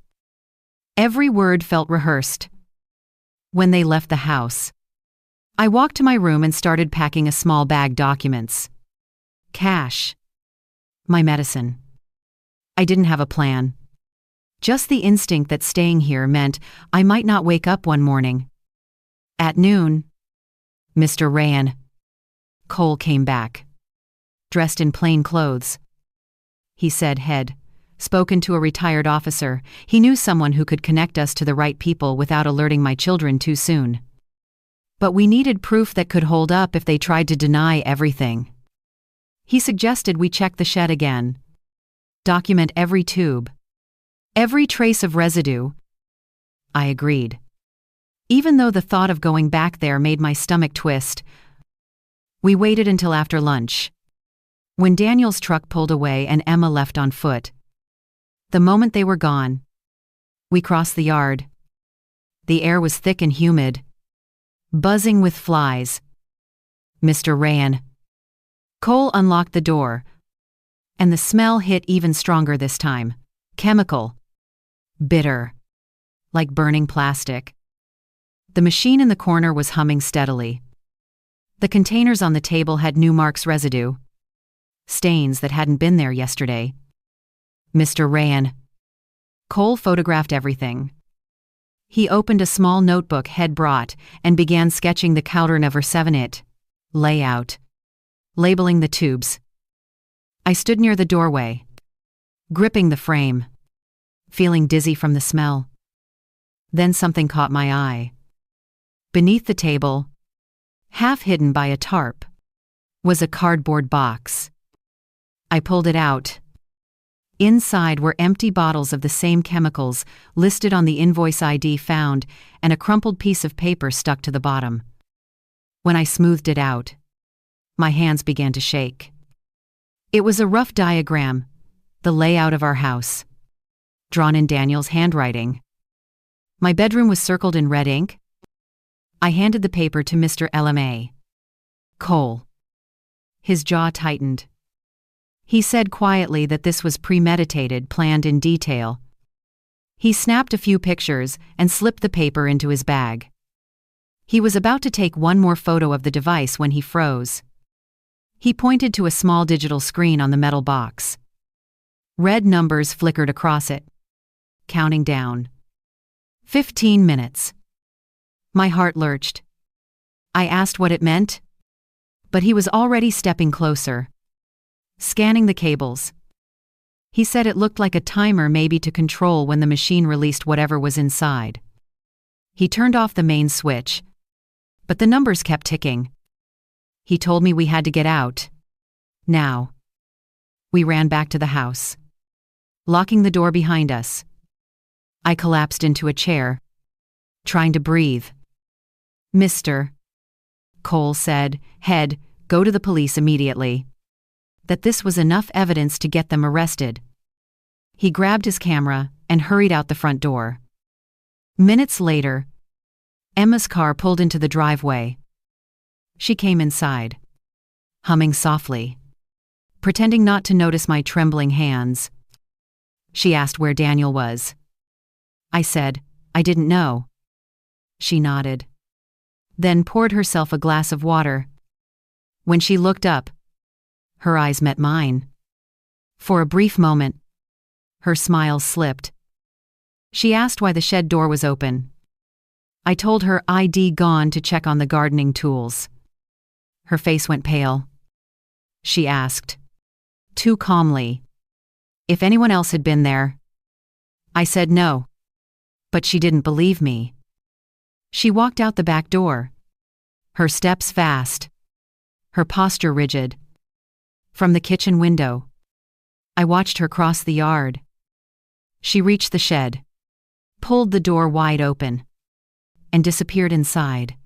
Every word felt rehearsed. When they left the house, I walked to my room and started packing a small bag: documents, cash, my medicine. I didn't have a plan. Just the instinct that staying here meant I might not wake up one morning. At noon, Mr. Rayan Cole came back, dressed in plain clothes. He said he'd spoken to a retired officer. He knew someone who could connect us to the right people without alerting my children too soon. But we needed proof that could hold up if they tried to deny everything. He suggested we check the shed again, document every tube, every trace of residue. I agreed, even though the thought of going back there made my stomach twist. We waited until after lunch, when Daniel's truck pulled away and Emma left on foot. The moment they were gone, we crossed the yard. The air was thick and humid, buzzing with flies. Mr. Rayan Cole unlocked the door, and the smell hit even stronger this time. Chemical. Bitter. Like burning plastic. The machine in the corner was humming steadily. The containers on the table had new marks residue, stains that hadn't been there yesterday. Mr. Rayan Cole photographed everything. He opened a small notebook he'd brought and began sketching the Counter 7 layout, labeling the tubes. I stood near the doorway, gripping the frame, feeling dizzy from the smell. Then something caught my eye. Beneath the table, half hidden by a tarp, was a cardboard box. I pulled it out. Inside were empty bottles of the same chemicals listed on the invoice ID found, and a crumpled piece of paper stuck to the bottom. When I smoothed it out, my hands began to shake. It was a rough diagram, the layout of our house, drawn in Daniel's handwriting. My bedroom was circled in red ink. I handed the paper to Mr. LMA Cole. His jaw tightened. He said quietly that this was premeditated, planned in detail. He snapped a few pictures and slipped the paper into his bag. He was about to take one more photo of the device when he froze. He pointed to a small digital screen on the metal box. Red numbers flickered across it, counting down. 15 minutes. My heart lurched. I asked what it meant, but he was already stepping closer, scanning the cables. He said it looked like a timer, maybe to control when the machine released whatever was inside. He turned off the main switch, but the numbers kept ticking. He told me we had to get out. Now. We ran back to the house, locking the door behind us. I collapsed into a chair, trying to breathe. "Mr. Cole said, "Head, go to the police immediately." That this was enough evidence to get them arrested. He grabbed his camera and hurried out the front door. Minutes later, Emma's car pulled into the driveway. She came inside, humming softly, pretending not to notice my trembling hands. She asked where Daniel was. I said, "I didn't know." She nodded, then poured herself a glass of water. When she looked up, her eyes met mine. For a brief moment, her smile slipped. She asked why the shed door was open. I told her I'd gone to check on the gardening tools. Her face went pale. She asked, too calmly, if anyone else had been there. I said no, but she didn't believe me. She walked out the back door, her steps fast, her posture rigid. From the kitchen window, I watched her cross the yard. She reached the shed, pulled the door wide open, and disappeared inside.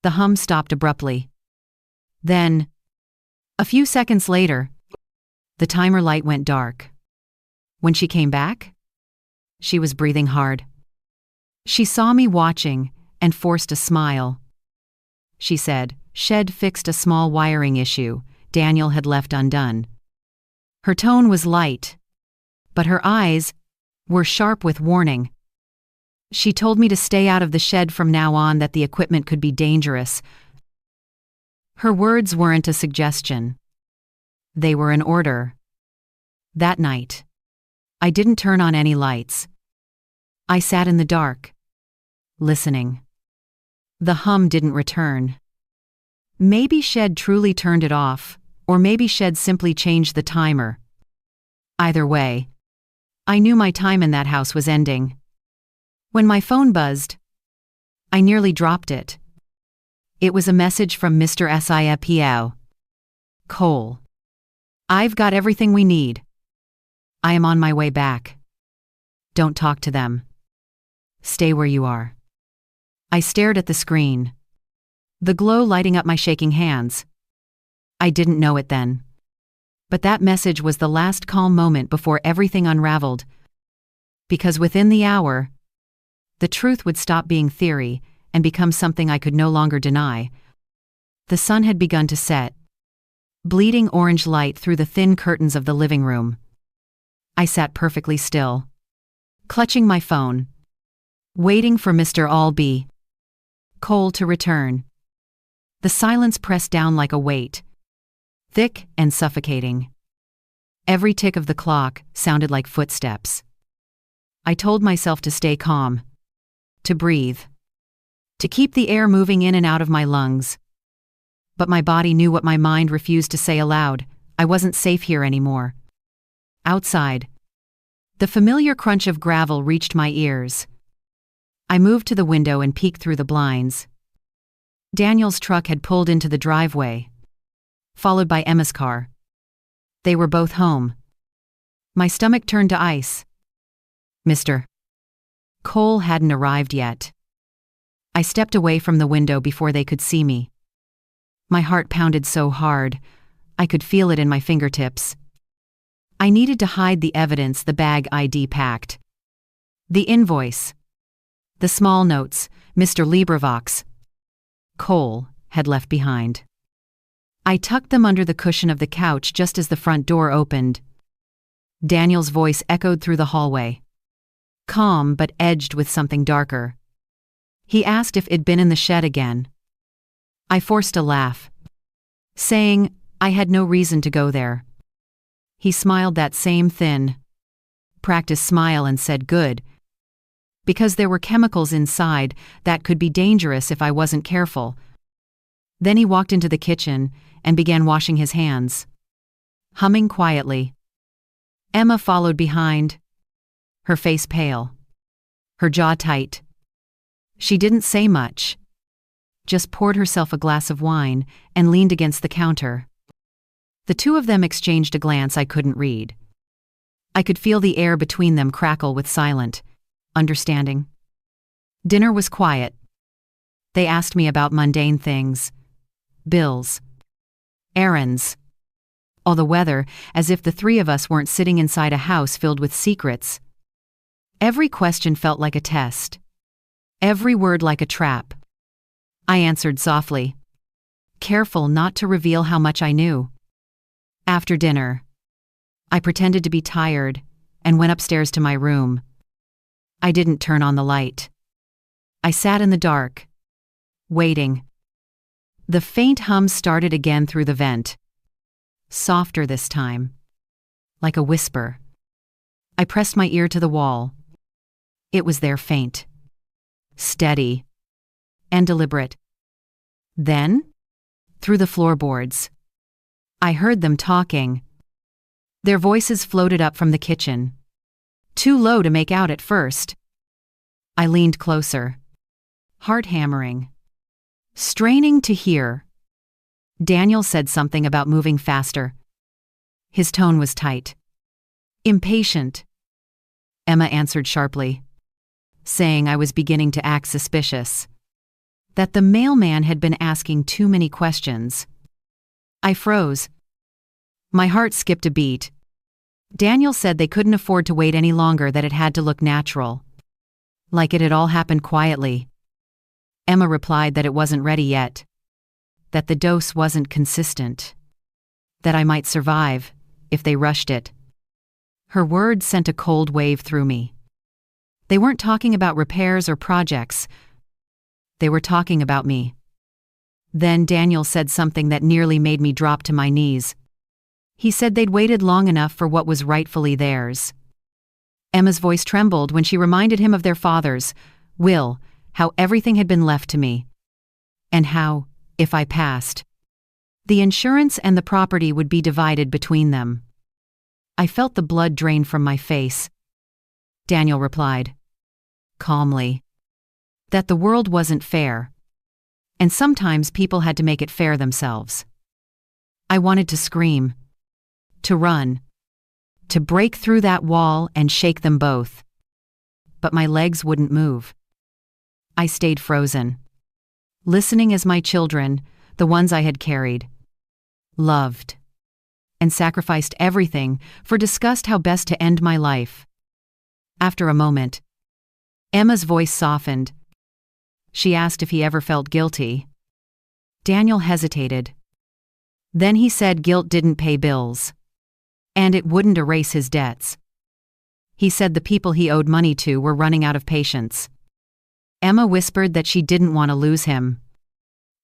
The hum stopped abruptly. Then, a few seconds later, the timer light went dark. When she came back, she was breathing hard. She saw me watching and forced a smile. She said, "Shed fixed a small wiring issue Daniel had left undone." Her tone was light, but her eyes were sharp with warning. She told me to stay out of the shed from now on, that the equipment could be dangerous. Her words weren't a suggestion. They were an order. That night, I didn't turn on any lights. I sat in the dark, listening. The hum didn't return. Maybe Shed truly turned it off, or maybe Shed simply changed the timer. Either way, I knew my time in that house was ending. When my phone buzzed, I nearly dropped it. It was a message from Mr. Siepl. Cole. "I've got everything we need. I am on my way back. Don't talk to them. Stay where you are." I stared at the screen, the glow lighting up my shaking hands. I didn't know it then, but that message was the last calm moment before everything unraveled. Because within the hour, the truth would stop being theory and become something I could no longer deny. The sun had begun to set, bleeding orange light through the thin curtains of the living room. I sat perfectly still, clutching my phone, waiting for Mr. Albee Cole to return. The silence pressed down like a weight, thick and suffocating. Every tick of the clock sounded like footsteps. I told myself to stay calm, to breathe, to keep the air moving in and out of my lungs. But my body knew what my mind refused to say aloud. I wasn't safe here anymore. Outside, the familiar crunch of gravel reached my ears. I moved to the window and peeked through the blinds. Daniel's truck had pulled into the driveway, followed by Emma's car. They were both home. My stomach turned to ice. Mr. Cole hadn't arrived yet. I stepped away from the window before they could see me. My heart pounded so hard, I could feel it in my fingertips. I needed to hide the evidence the bag ID packed. The invoice. The small notes Mr. LibreVox Cole had left behind. I tucked them under the cushion of the couch just as the front door opened. Daniel's voice echoed through the hallway, calm but edged with something darker. He asked if it'd been in the shed again. I forced a laugh, saying I had no reason to go there. He smiled that same thin, practiced smile and said, "Good. Because there were chemicals inside that could be dangerous if I wasn't careful." Then he walked into the kitchen and began washing his hands, humming quietly. Emma followed behind, her face pale, her jaw tight. She didn't say much, just poured herself a glass of wine and leaned against the counter. The two of them exchanged a glance I couldn't read. I could feel the air between them crackle with silent understanding. Dinner was quiet. They asked me about mundane things, bills, errands, all the weather, as if the three of us weren't sitting inside a house filled with secrets. Every question felt like a test, every word like a trap. I answered softly, careful not to reveal how much I knew. After dinner, I pretended to be tired and went upstairs to my room. I didn't turn on the light. I sat in the dark, waiting. The faint hum started again through the vent. Softer this time, like a whisper. I pressed my ear to the wall. It was there, faint, steady, and deliberate. Then, through the floorboards, I heard them talking. Their voices floated up from the kitchen, too low to make out at first. I leaned closer, heart hammering, straining to hear. Daniel said something about moving faster. His tone was tight, impatient. Emma answered sharply, saying I was beginning to act suspicious, that the mailman had been asking too many questions. I froze. My heart skipped a beat. Daniel said they couldn't afford to wait any longer, that it had to look natural, like it had all happened quietly. Emma replied that it wasn't ready yet, that the dose wasn't consistent, that I might survive if they rushed it. Her words sent a cold wave through me. They weren't talking about repairs or projects. They were talking about me. Then Daniel said something that nearly made me drop to my knees. He said they'd waited long enough for what was rightfully theirs. Emma's voice trembled when she reminded him of their father's will, how everything had been left to me, and how, if I passed, the insurance and the property would be divided between them. I felt the blood drain from my face. Daniel replied, calmly, that the world wasn't fair, and sometimes people had to make it fair themselves. I wanted to scream, to run, to break through that wall and shake them both. But my legs wouldn't move. I stayed frozen, listening as my children, the ones I had carried, loved, and sacrificed everything for, discussed how best to end my life. After a moment, Emma's voice softened. She asked if he ever felt guilty. Daniel hesitated. Then he said guilt didn't pay bills, and it wouldn't erase his debts. He said the people he owed money to were running out of patience. Emma whispered that she didn't want to lose him,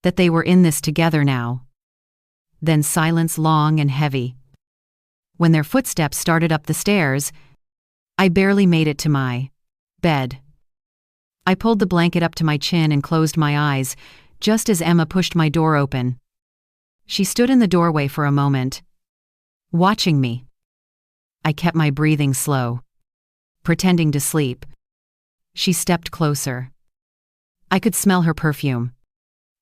that they were in this together now. Then silence, long and heavy. When their footsteps started up the stairs, I barely made it to my bed. I pulled the blanket up to my chin and closed my eyes, just as Emma pushed my door open. She stood in the doorway for a moment, watching me. I kept my breathing slow, pretending to sleep. She stepped closer. I could smell her perfume,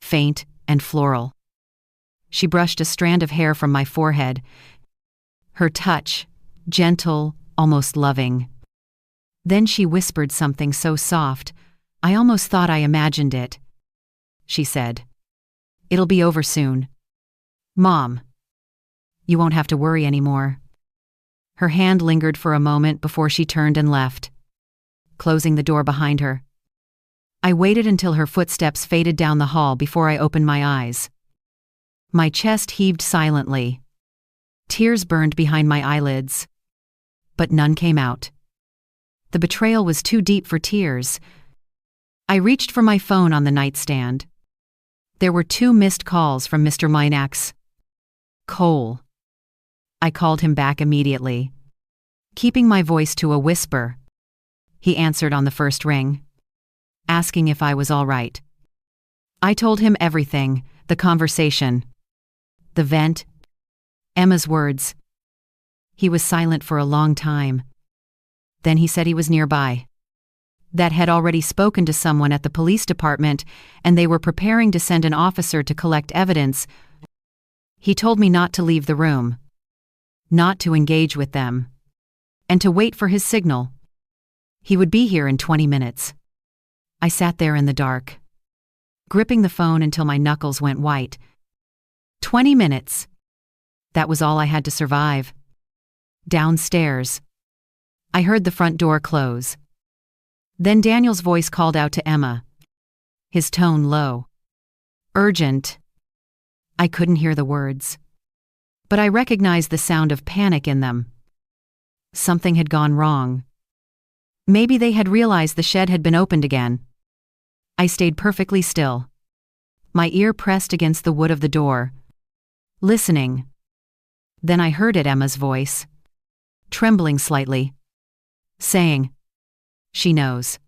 faint and floral. She brushed a strand of hair from my forehead, her touch, gentle, almost loving. Then she whispered something so soft, I almost thought I imagined it. She said, "It'll be over soon. Mom, you won't have to worry anymore." Her hand lingered for a moment before she turned and left, closing the door behind her. I waited until her footsteps faded down the hall before I opened my eyes. My chest heaved silently. Tears burned behind my eyelids, but none came out. The betrayal was too deep for tears. I reached for my phone on the nightstand. There were 2 missed calls from Mr. Minax. Cole. I called him back immediately, keeping my voice to a whisper. He answered on the first ring, asking if I was all right. I told him everything, the conversation, the vent, Emma's words. He was silent for a long time. Then he said he was nearby. That had already spoken to someone at the police department, and they were preparing to send an officer to collect evidence. He told me not to leave the room, not to engage with them, and to wait for his signal. He would be here in 20 minutes. I sat there in the dark, gripping the phone until my knuckles went white. 20 minutes. That was all I had to survive. Downstairs, I heard the front door close. Then Daniel's voice called out to Emma, his tone low. Urgent. I couldn't hear the words, but I recognized the sound of panic in them. Something had gone wrong. Maybe they had realized the shed had been opened again. I stayed perfectly still, my ear pressed against the wood of the door, listening. Then I heard it, Emma's voice, trembling slightly, saying, "She knows."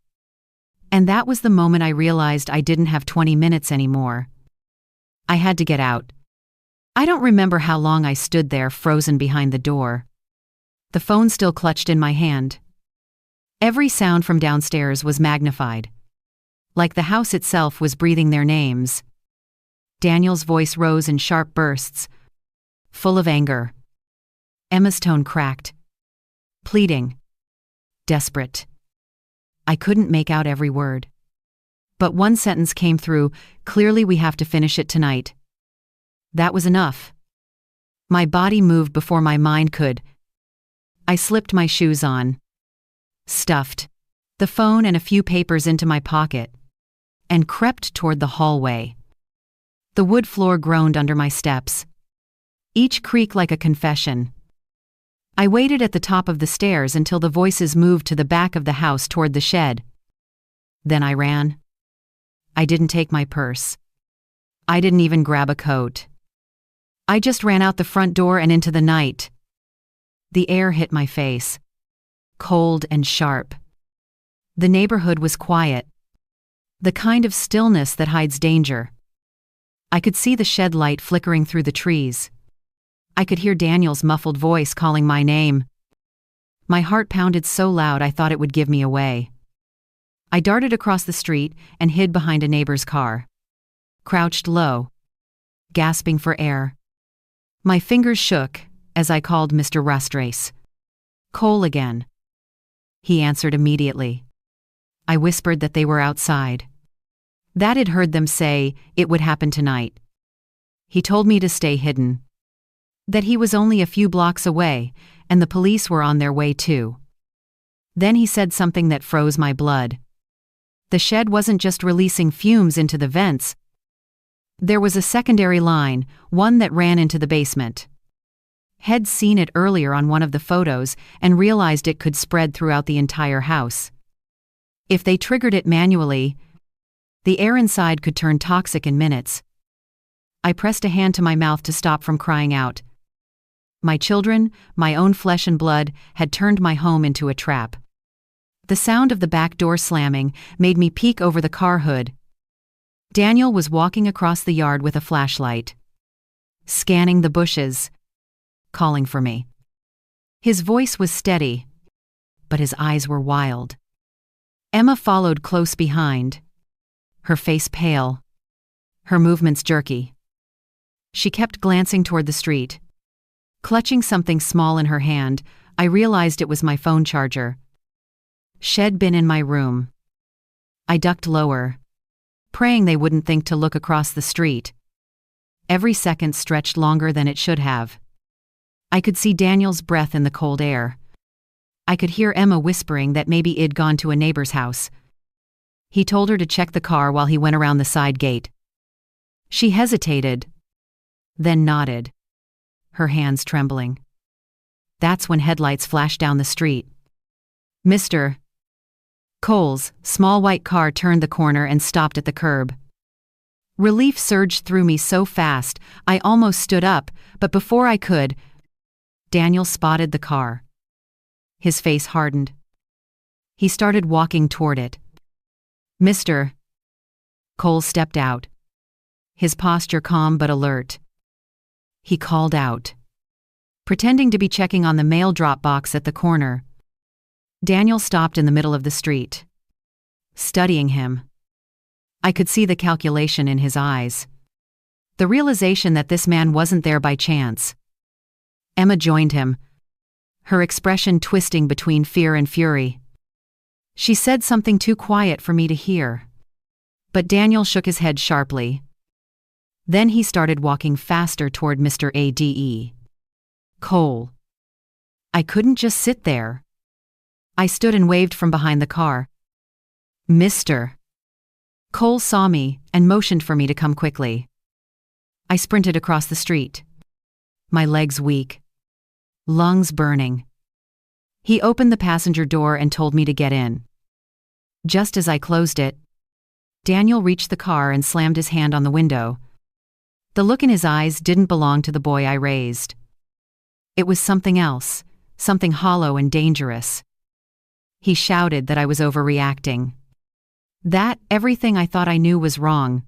And that was the moment I realized I didn't have 20 minutes anymore. I had to get out. I don't remember how long I stood there frozen behind the door, the phone still clutched in my hand. Every sound from downstairs was magnified, like the house itself was breathing their names. Daniel's voice rose in sharp bursts, full of anger. Emma's tone cracked, pleading, desperate. I couldn't make out every word, but one sentence came through, clearly, "We have to finish it tonight." That was enough. My body moved before my mind could. I slipped my shoes on, stuffed the phone and a few papers into my pocket, and crept toward the hallway. The wood floor groaned under my steps, each creak like a confession. I waited at the top of the stairs until the voices moved to the back of the house toward the shed. Then I ran. I didn't take my purse. I didn't even grab a coat. I just ran out the front door and into the night. The air hit my face, cold and sharp. The neighborhood was quiet, the kind of stillness that hides danger. I could see the shed light flickering through the trees. I could hear Daniel's muffled voice calling my name. My heart pounded so loud I thought it would give me away. I darted across the street and hid behind a neighbor's car, crouched low, gasping for air. My fingers shook as I called Mr. Rustrace. "Cole again." He answered immediately. I whispered that they were outside. That had heard them say it would happen tonight. He told me to stay hidden, that he was only a few blocks away, and the police were on their way too. Then he said something that froze my blood. The shed wasn't just releasing fumes into the vents. There was a secondary line, one that ran into the basement. Had seen it earlier on one of the photos and realized it could spread throughout the entire house. If they triggered it manually, the air inside could turn toxic in minutes. I pressed a hand to my mouth to stop from crying out. My children, my own flesh and blood, had turned my home into a trap. The sound of the back door slamming made me peek over the car hood. Daniel was walking across the yard with a flashlight, scanning the bushes, calling for me. His voice was steady, but his eyes were wild. Emma followed close behind, her face pale, her movements jerky. She kept glancing toward the street. Clutching something small in her hand, I realized it was my phone charger. She'd been in my room. I ducked lower, praying they wouldn't think to look across the street. Every second stretched longer than it should have. I could see Daniel's breath in the cold air. I could hear Emma whispering that maybe I'd gone to a neighbor's house. He told her to check the car while he went around the side gate. She hesitated, then nodded, her hands trembling. That's when headlights flashed down the street. Mr. Cole's small white car turned the corner and stopped at the curb. Relief surged through me so fast, I almost stood up, but before I could, Daniel spotted the car. His face hardened. He started walking toward it. Mr. Cole stepped out, his posture calm but alert. He called out, pretending to be checking on the mail drop box at the corner. Daniel stopped in the middle of the street, studying him. I could see the calculation in his eyes. The realization that this man wasn't there by chance. Emma joined him, her expression twisting between fear and fury. She said something too quiet for me to hear. But Daniel shook his head sharply. Then he started walking faster toward Mr. Ade. Cole. I couldn't just sit there. I stood and waved from behind the car. Mr. Cole saw me and motioned for me to come quickly. I sprinted across the street. My legs weak. Lungs burning. He opened the passenger door and told me to get in. Just as I closed it, Daniel reached the car and slammed his hand on the window. The look in his eyes didn't belong to the boy I raised. It was something else, something hollow and dangerous. He shouted that I was overreacting. That everything I thought I knew was wrong.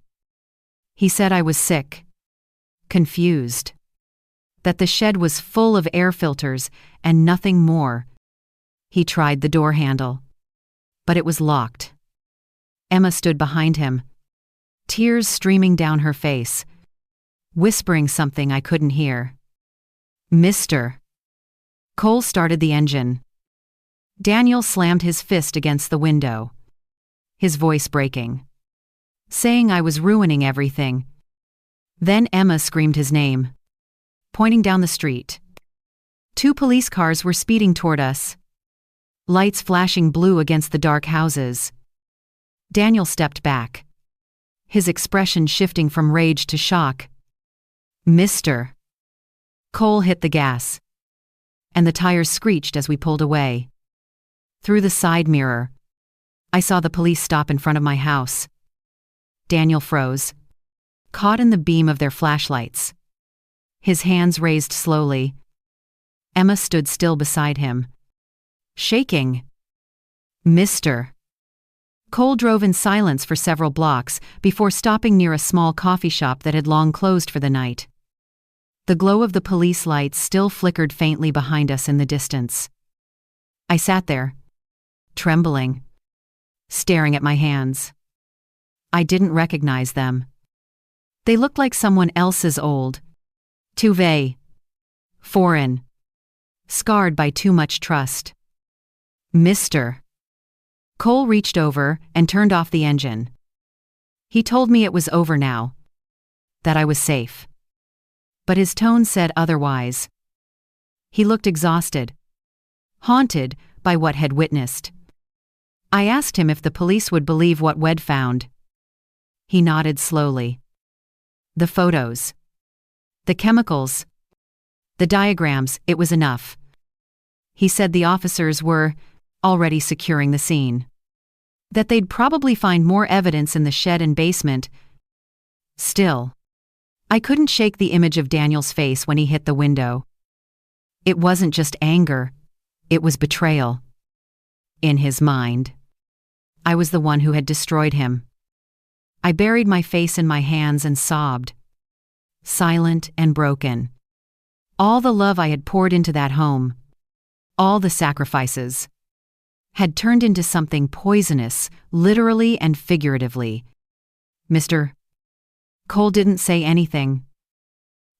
He said I was sick, confused, that the shed was full of air filters and nothing more. He tried the door handle, but it was locked. Emma stood behind him, tears streaming down her face, whispering something I couldn't hear. Mr. Cole started the engine. Daniel slammed his fist against the window, his voice breaking, saying I was ruining everything. Then Emma screamed his name, pointing down the street. 2 police cars were speeding toward us, lights flashing blue against the dark houses. Daniel stepped back, his expression shifting from rage to shock. Mr. Cole hit the gas, and the tires screeched as we pulled away. Through the side mirror, I saw the police stop in front of my house. Daniel froze, caught in the beam of their flashlights. His hands raised slowly. Emma stood still beside him, shaking. Mr. Cole drove in silence for several blocks before stopping near a small coffee shop that had long closed for the night. The glow of the police lights still flickered faintly behind us in the distance. I sat there, trembling, staring at my hands. I didn't recognize them. They looked like someone else's old, too vague, foreign, scarred by too much trust. Mr. Cole reached over and turned off the engine. He told me it was over now, that I was safe. But his tone said otherwise. He looked exhausted, haunted by what had witnessed. I asked him if the police would believe what we'd found. He nodded slowly. The photos, the chemicals, the diagrams, it was enough. He said the officers were already securing the scene, that they'd probably find more evidence in the shed and basement. Still, I couldn't shake the image of Daniel's face when he hit the window. It wasn't just anger, it was betrayal. In his mind, I was the one who had destroyed him. I buried my face in my hands and sobbed, silent and broken. All the love I had poured into that home, all the sacrifices, had turned into something poisonous, literally and figuratively. Mr. Cole didn't say anything.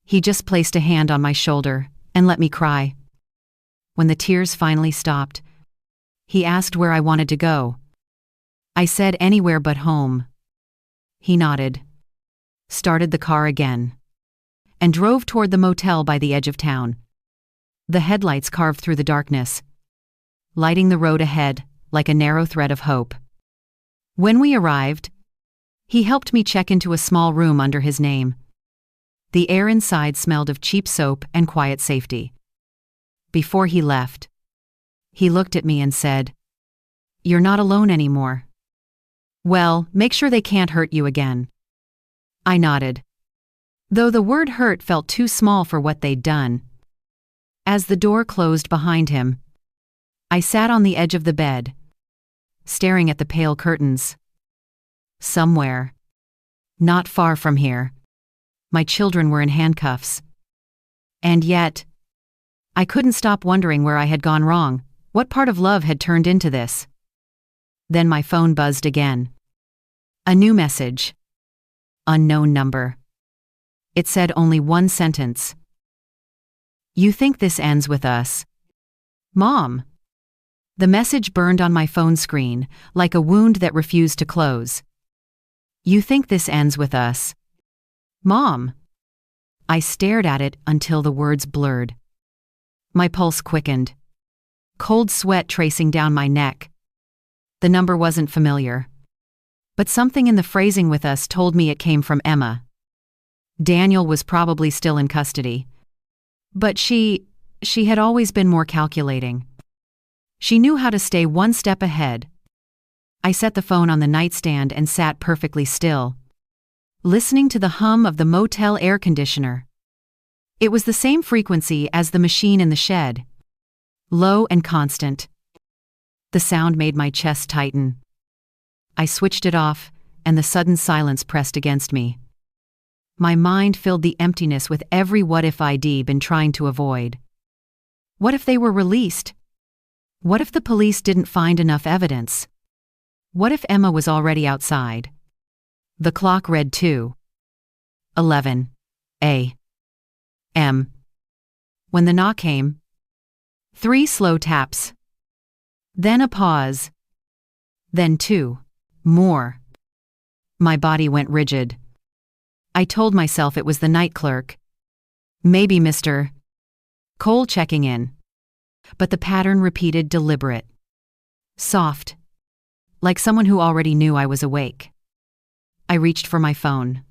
He just placed a hand on my shoulder and let me cry. When the tears finally stopped, he asked where I wanted to go. I said anywhere but home. He nodded, started the car again, and drove toward the motel by the edge of town. The headlights carved through the darkness, lighting the road ahead like a narrow thread of hope. When we arrived, he helped me check into a small room under his name. The air inside smelled of cheap soap and quiet safety. Before he left, he looked at me and said, "You're not alone anymore. Well, make sure they can't hurt you again." I nodded, though the word hurt felt too small for what they'd done. As the door closed behind him, I sat on the edge of the bed, staring at the pale curtains. Somewhere, not far from here, my children were in handcuffs. And yet, I couldn't stop wondering where I had gone wrong, what part of love had turned into this. Then my phone buzzed again. A new message. Unknown number. It said only one sentence. You think this ends with us? Mom. The message burned on my phone screen, like a wound that refused to close. You think this ends with us? Mom. I stared at it until the words blurred. My pulse quickened. Cold sweat tracing down my neck. The number wasn't familiar. But something in the phrasing with us told me it came from Emma. Daniel was probably still in custody. But she had always been more calculating. She knew how to stay one step ahead. I set the phone on the nightstand and sat perfectly still, listening to the hum of the motel air conditioner. It was the same frequency as the machine in the shed. Low and constant. The sound made my chest tighten. I switched it off, and the sudden silence pressed against me. My mind filled the emptiness with every what-if I'd been trying to avoid. What if they were released? What if the police didn't find enough evidence? What if Emma was already outside? The clock read 2:11 a.m. When the knock came, 3 slow taps. Then a pause. Then 2 more. My body went rigid. I told myself it was the night clerk. Maybe Mr. Cole checking in. But the pattern repeated, deliberate. Soft. Like someone who already knew I was awake. I reached for my phone.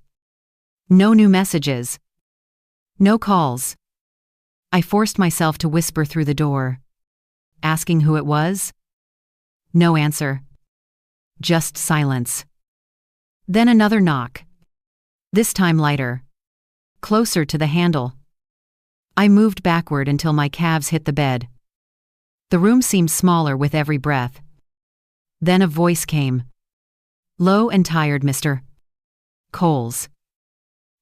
No new messages. No calls. I forced myself to whisper through the door. Asking who it was? No answer. Just silence. Then another knock. This time lighter. Closer to the handle. I moved backward until my calves hit the bed. The room seemed smaller with every breath. Then a voice came. Low and tired, Mr. Coles.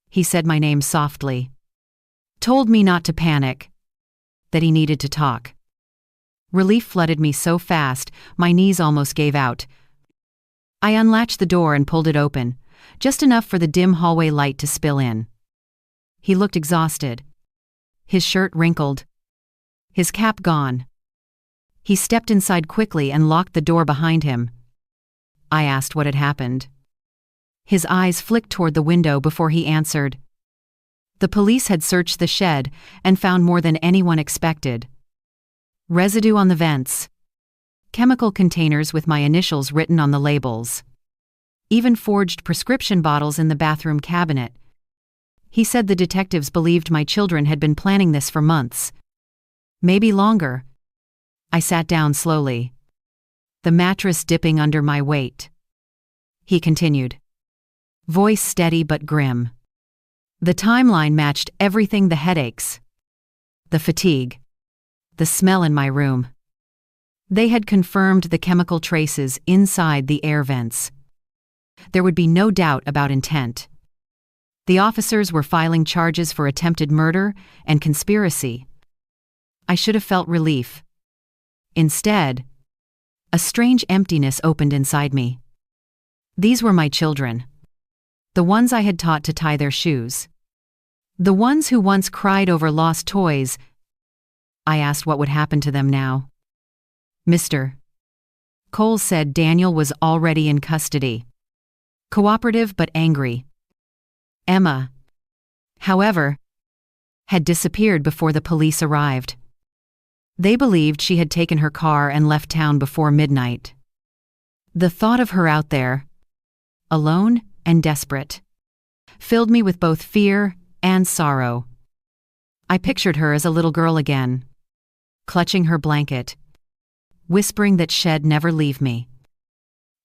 He said my name softly. Told me not to panic. That he needed to talk. Relief flooded me so fast, my knees almost gave out. I unlatched the door and pulled it open, just enough for the dim hallway light to spill in. He looked exhausted. His shirt wrinkled. His cap gone. He stepped inside quickly and locked the door behind him. I asked what had happened. His eyes flicked toward the window before he answered. The police had searched the shed and found more than anyone expected. Residue on the vents. Chemical containers with my initials written on the labels. Even forged prescription bottles in the bathroom cabinet. He said the detectives believed my children had been planning this for months. Maybe longer. I sat down slowly. The mattress dipping under my weight. He continued. Voice steady but grim. The timeline matched everything: the headaches, the fatigue, the smell in my room. They had confirmed the chemical traces inside the air vents. There would be no doubt about intent. The officers were filing charges for attempted murder and conspiracy. I should have felt relief. Instead, a strange emptiness opened inside me. These were my children. The ones I had taught to tie their shoes. The ones who once cried over lost toys. I asked what would happen to them now. Mr. Cole said Daniel was already in custody. Cooperative but angry. Emma, however, had disappeared before the police arrived. They believed she had taken her car and left town before midnight. The thought of her out there, alone and desperate, filled me with both fear and sorrow. I pictured her as a little girl again, clutching her blanket, whispering that she'd never leave me.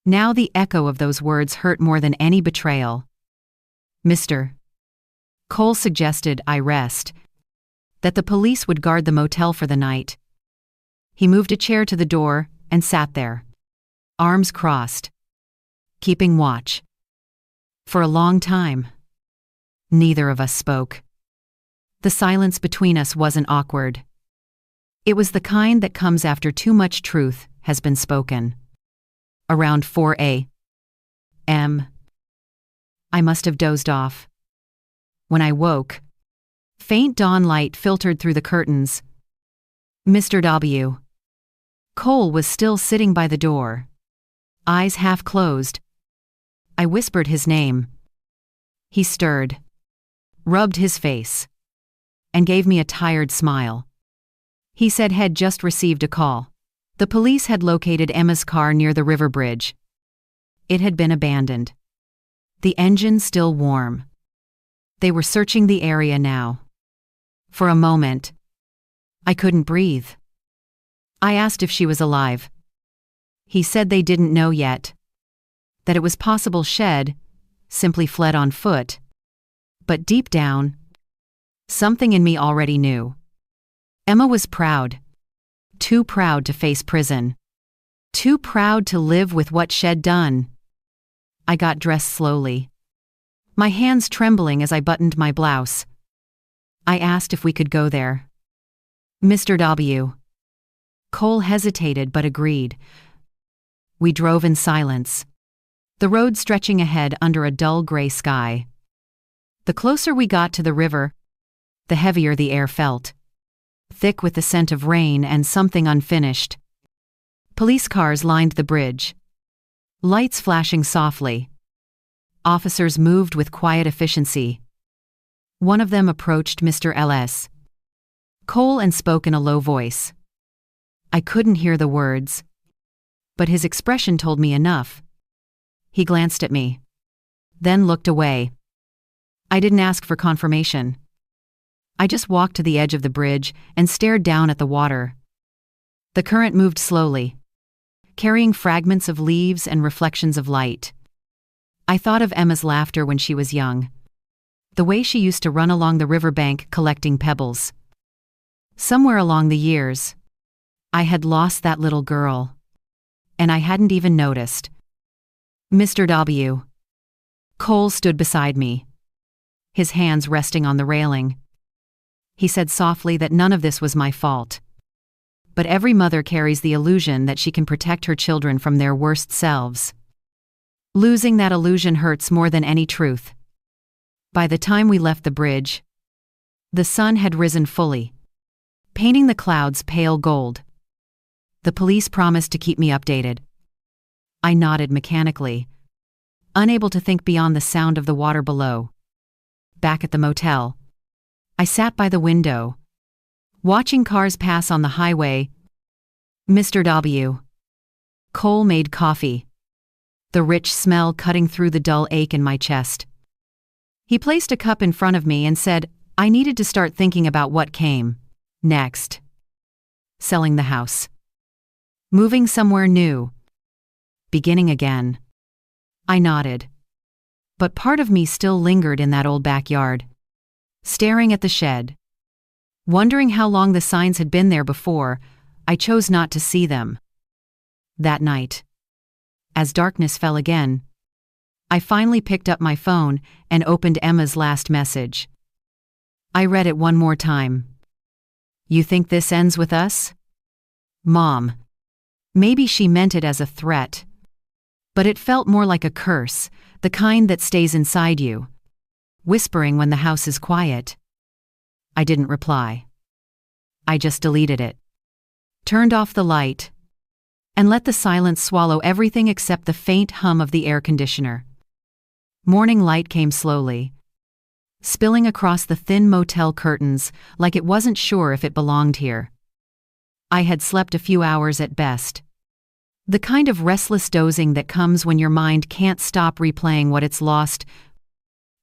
Now the echo of those words hurt more than any betrayal. Mr. Cole suggested I rest, that the police would guard the motel for the night. He moved a chair to the door and sat there, arms crossed, keeping watch. For a long time, neither of us spoke. The silence between us wasn't awkward. It was the kind that comes after too much truth has been spoken. Around 4 a.m. I must have dozed off. When I woke, faint dawn light filtered through the curtains. Mr. W. Cole was still sitting by the door, eyes half closed. I whispered his name. He stirred, rubbed his face, and gave me a tired smile. He said he'd just received a call. The police had located Emma's car near the river bridge. It had been abandoned. The engine still warm. They were searching the area now. For a moment, I couldn't breathe. I asked if she was alive. He said they didn't know yet, that it was possible she'd simply fled on foot. But deep down, something in me already knew. Emma was proud. Too proud to face prison. Too proud to live with what she'd done. I got dressed slowly, my hands trembling as I buttoned my blouse. I asked if we could go there. Mr. W. Cole hesitated but agreed. We drove in silence, the road stretching ahead under a dull gray sky. The closer we got to the river, the heavier the air felt, thick with the scent of rain and something unfinished. Police cars lined the bridge, lights flashing softly. Officers moved with quiet efficiency. One of them approached Mr. L.S. Cole and spoke in a low voice. I couldn't hear the words, but his expression told me enough. He glanced at me, then looked away. I didn't ask for confirmation. I just walked to the edge of the bridge and stared down at the water. The current moved slowly, carrying fragments of leaves and reflections of light. I thought of Emma's laughter when she was young, the way she used to run along the riverbank collecting pebbles. Somewhere along the years, I had lost that little girl, and I hadn't even noticed. Mr. W. Cole stood beside me, his hands resting on the railing. He said softly that none of this was my fault. But every mother carries the illusion that she can protect her children from their worst selves. Losing that illusion hurts more than any truth. By the time we left the bridge, the sun had risen fully, painting the clouds pale gold. The police promised to keep me updated. I nodded mechanically, unable to think beyond the sound of the water below. Back at the motel, I sat by the window, watching cars pass on the highway. Mr. W. Cole made coffee, the rich smell cutting through the dull ache in my chest. He placed a cup in front of me and said I needed to start thinking about what came next. Selling the house. Moving somewhere new. Beginning again. I nodded. But part of me still lingered in that old backyard, staring at the shed. Wondering how long the signs had been there before, I chose not to see them. That night, as darkness fell again, I finally picked up my phone and opened Emma's last message. I read it one more time. You think this ends with us? Mom. Maybe she meant it as a threat, but it felt more like a curse, the kind that stays inside you, whispering when the house is quiet. I didn't reply. I just deleted it, turned off the light, and let the silence swallow everything except the faint hum of the air conditioner. Morning light came slowly, spilling across the thin motel curtains like it wasn't sure if it belonged here. I had slept a few hours at best. The kind of restless dozing that comes when your mind can't stop replaying what it's lost.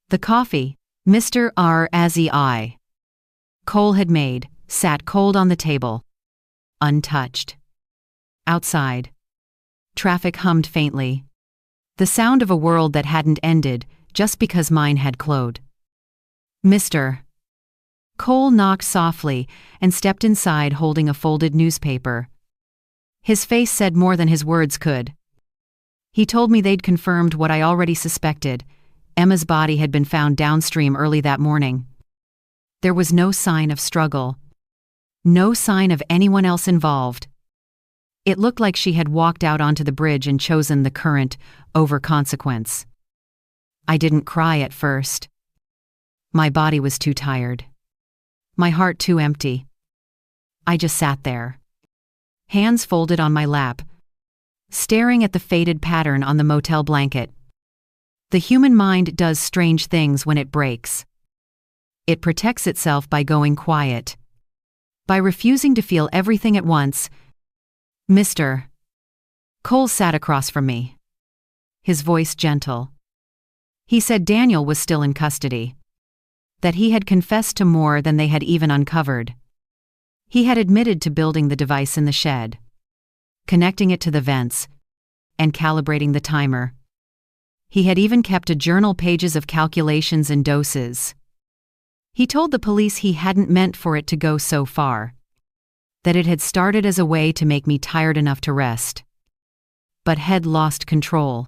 The coffee, Mr. R.A.Z.I. Cole had made, sat cold on the table, untouched. Outside, traffic hummed faintly, the sound of a world that hadn't ended just because mine had closed. Mr. Cole knocked softly and stepped inside holding a folded newspaper. His face said more than his words could. He told me they'd confirmed what I already suspected. Emma's body had been found downstream early that morning. There was no sign of struggle, No sign of anyone else involved. It looked like she had walked out onto the bridge and chosen the current over consequence. I didn't cry at first. My body was too tired. My heart too empty. I just sat there, hands folded on my lap, staring at the faded pattern on the motel blanket. The human mind does strange things when it breaks. It protects itself by going quiet, by refusing to feel everything at once. Mr. Cole sat across from me, his voice gentle. He said Daniel was still in custody, that he had confessed to more than they had even uncovered. He had admitted to building the device in the shed, connecting it to the vents, and calibrating the timer. He had even kept a journal, pages of calculations and doses. He told the police he hadn't meant for it to go so far, that it had started as a way to make me tired enough to rest, but had lost control.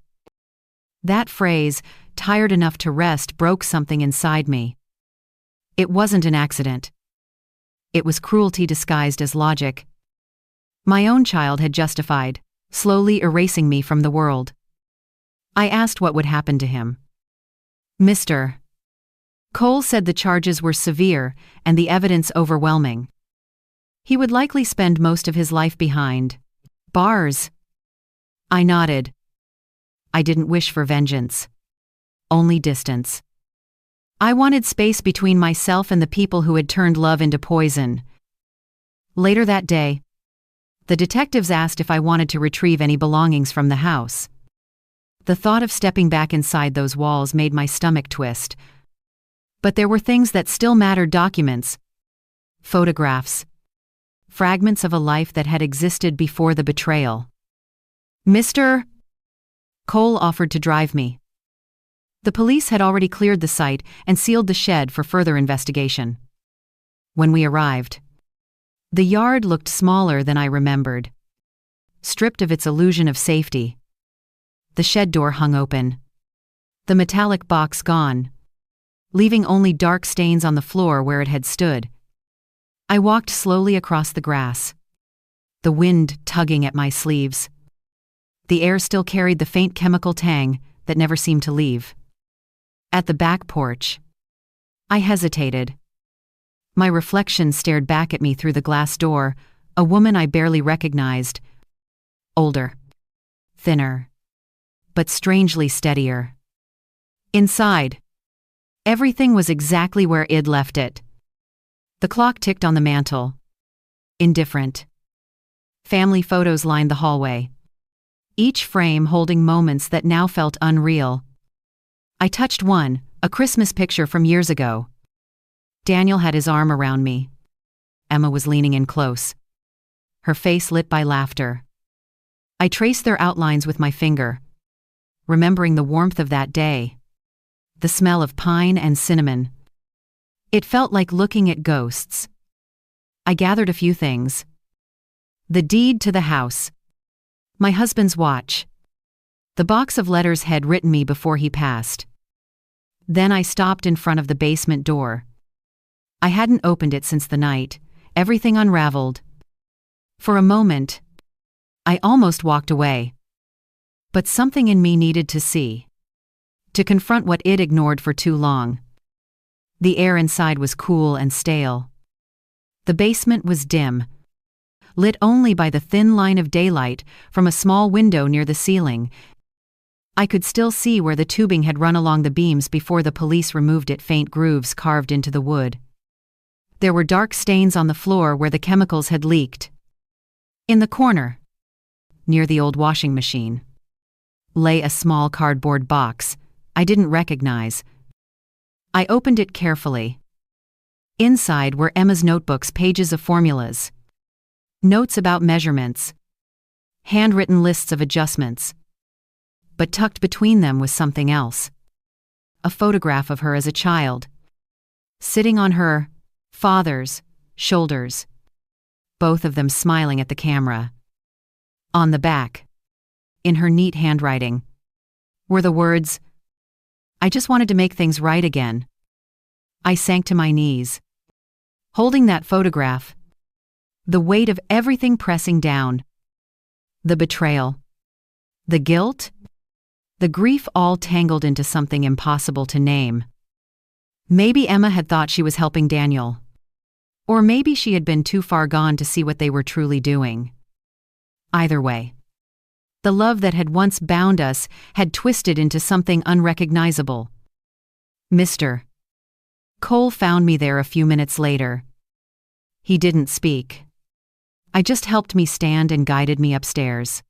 That phrase, tired enough to rest, broke something inside me. It wasn't an accident. It was cruelty disguised as logic. My own child had justified, slowly erasing me from the world. I asked what would happen to him. Mr. Cole said the charges were severe and the evidence overwhelming. He would likely spend most of his life behind bars. I nodded. I didn't wish for vengeance, only distance. I wanted space between myself and the people who had turned love into poison. Later that day, the detectives asked if I wanted to retrieve any belongings from the house. The thought of stepping back inside those walls made my stomach twist. But there were things that still mattered: documents, photographs, fragments of a life that had existed before the betrayal. Mr. Cole offered to drive me. The police had already cleared the site and sealed the shed for further investigation. When we arrived, the yard looked smaller than I remembered, stripped of its illusion of safety. The shed door hung open, the metallic box gone, leaving only dark stains on the floor where it had stood. I walked slowly across the grass, the wind tugging at my sleeves. The air still carried the faint chemical tang that never seemed to leave. At the back porch, I hesitated. My reflection stared back at me through the glass door, a woman I barely recognized. Older, thinner, but strangely steadier. Inside, everything was exactly where I'd left it. The clock ticked on the mantel, indifferent. Family photos lined the hallway, each frame holding moments that now felt unreal. I touched one, a Christmas picture from years ago. Daniel had his arm around me. Emma was leaning in close, her face lit by laughter. I traced their outlines with my finger, remembering the warmth of that day, the smell of pine and cinnamon. It felt like looking at ghosts. I gathered a few things. The deed to the house, my husband's watch, the box of letters had written me before he passed. Then I stopped in front of the basement door. I hadn't opened it since the night. Everything unraveled. For a moment, I almost walked away. But something in me needed to see, to confront what it ignored for too long. The air inside was cool and stale. The basement was dim, lit only by the thin line of daylight from a small window near the ceiling. I could still see where the tubing had run along the beams before the police removed it, faint grooves carved into the wood. There were dark stains on the floor where the chemicals had leaked. In the corner, near the old washing machine, lay a small cardboard box I didn't recognize. I opened it carefully. Inside were Emma's notebooks, pages of formulas, notes about measurements, handwritten lists of adjustments. But tucked between them was something else. A photograph of her as a child, sitting on her father's shoulders, both of them smiling at the camera. On the back, in her neat handwriting, were the words, "I just wanted to make things right again." I sank to my knees. Holding that photograph, the weight of everything pressing down. The betrayal. The guilt. The grief all tangled into something impossible to name. Maybe Emma had thought she was helping Daniel. Or maybe she had been too far gone to see what they were truly doing. Either way, the love that had once bound us had twisted into something unrecognizable. Mr. Cole found me there a few minutes later. He didn't speak. I just helped me stand and guided me upstairs.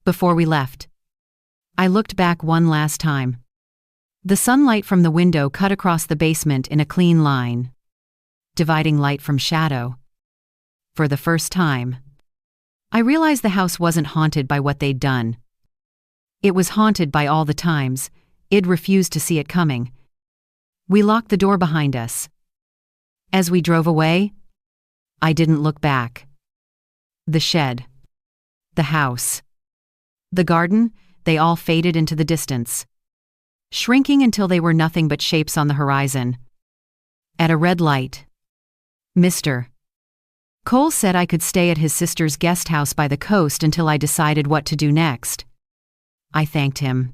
Before we left, I looked back one last time. The sunlight from the window cut across the basement in a clean line, dividing light from shadow. For the first time, I realized the house wasn't haunted by what they'd done. It was haunted by all the times I'd refused to see it coming. We locked the door behind us. As we drove away, I didn't look back. The shed, the house, the garden, they all faded into the distance, shrinking until they were nothing but shapes on the horizon. At a red light, Mr. Cole said I could stay at his sister's guest house by the coast until I decided what to do next. I thanked him,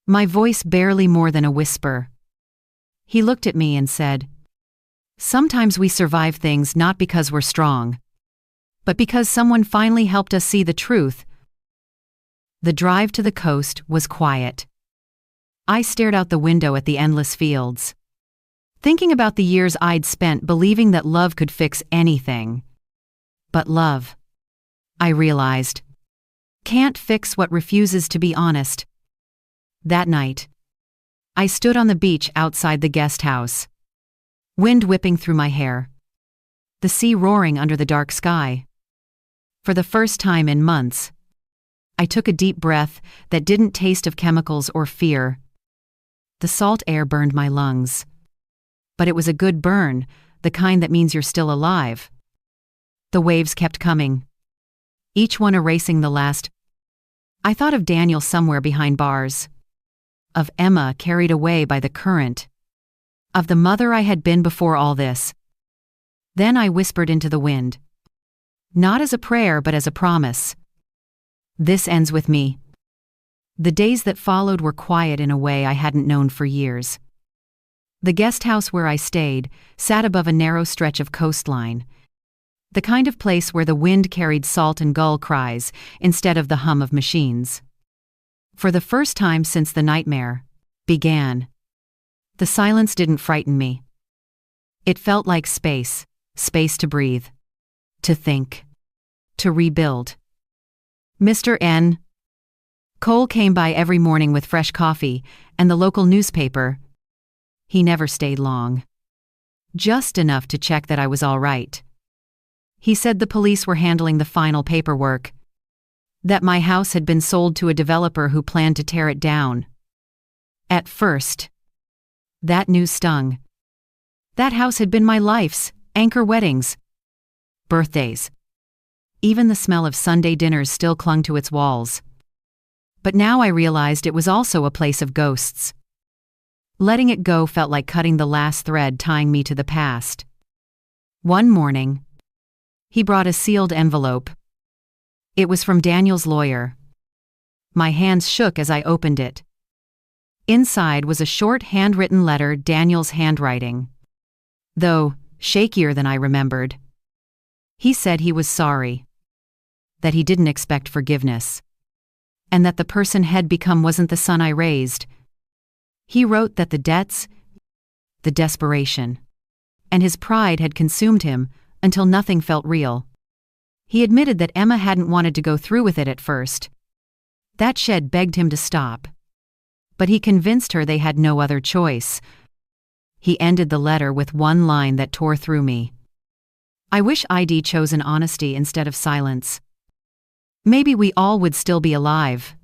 my voice barely more than a whisper. He looked at me and said, "Sometimes we survive things not because we're strong, but because someone finally helped us see the truth." The drive to the coast was quiet. I stared out the window at the endless fields, thinking about the years I'd spent believing that love could fix anything. But love, I realized, can't fix what refuses to be honest. That night, I stood on the beach outside the guest house, wind whipping through my hair, the sea roaring under the dark sky. For the first time in months, I took a deep breath that didn't taste of chemicals or fear. The salt air burned my lungs. But it was a good burn, the kind that means you're still alive. The waves kept coming, each one erasing the last. I thought of Daniel somewhere behind bars, of Emma carried away by the current, of the mother I had been before all this. Then I whispered into the wind, not as a prayer but as a promise. This ends with me. The days that followed were quiet in a way I hadn't known for years. The guest house where I stayed sat above a narrow stretch of coastline, the kind of place where the wind carried salt and gull cries instead of the hum of machines. For the first time since the nightmare began, the silence didn't frighten me. It felt like space to breathe, to think, to rebuild. Mr. N. Cole came by every morning with fresh coffee and the local newspaper. He never stayed long. Just enough to check that I was all right. He said the police were handling the final paperwork, that my house had been sold to a developer who planned to tear it down. At first, that news stung. That house had been my life's anchor: weddings, birthdays. Even the smell of Sunday dinners still clung to its walls. But now I realized it was also a place of ghosts. Letting it go felt like cutting the last thread tying me to the past. One morning, he brought a sealed envelope. It was from Daniel's lawyer. My hands shook as I opened it. Inside was a short handwritten letter, Daniel's handwriting, though shakier than I remembered. He said he was sorry, that he didn't expect forgiveness, and that the person had become wasn't the son I raised. He wrote that the debts, the desperation, and his pride had consumed him until nothing felt real. He admitted that Emma hadn't wanted to go through with it at first. That shed begged him to stop, but he convinced her they had no other choice. He ended the letter with one line that tore through me. I wish I'd chosen honesty instead of silence. Maybe we all would still be alive.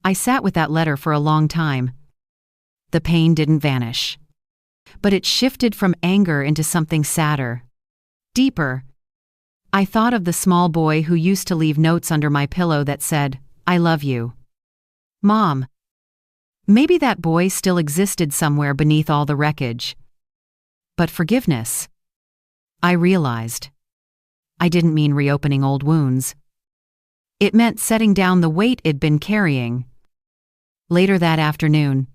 I sat with that letter for a long time. The pain didn't vanish, but it shifted from anger into something sadder, deeper. I thought of the small boy who used to leave notes under my pillow that said, "I love you, Mom." Maybe that boy still existed somewhere beneath all the wreckage. But forgiveness, I realized, I didn't mean reopening old wounds. It meant setting down the weight it'd been carrying. Later that afternoon,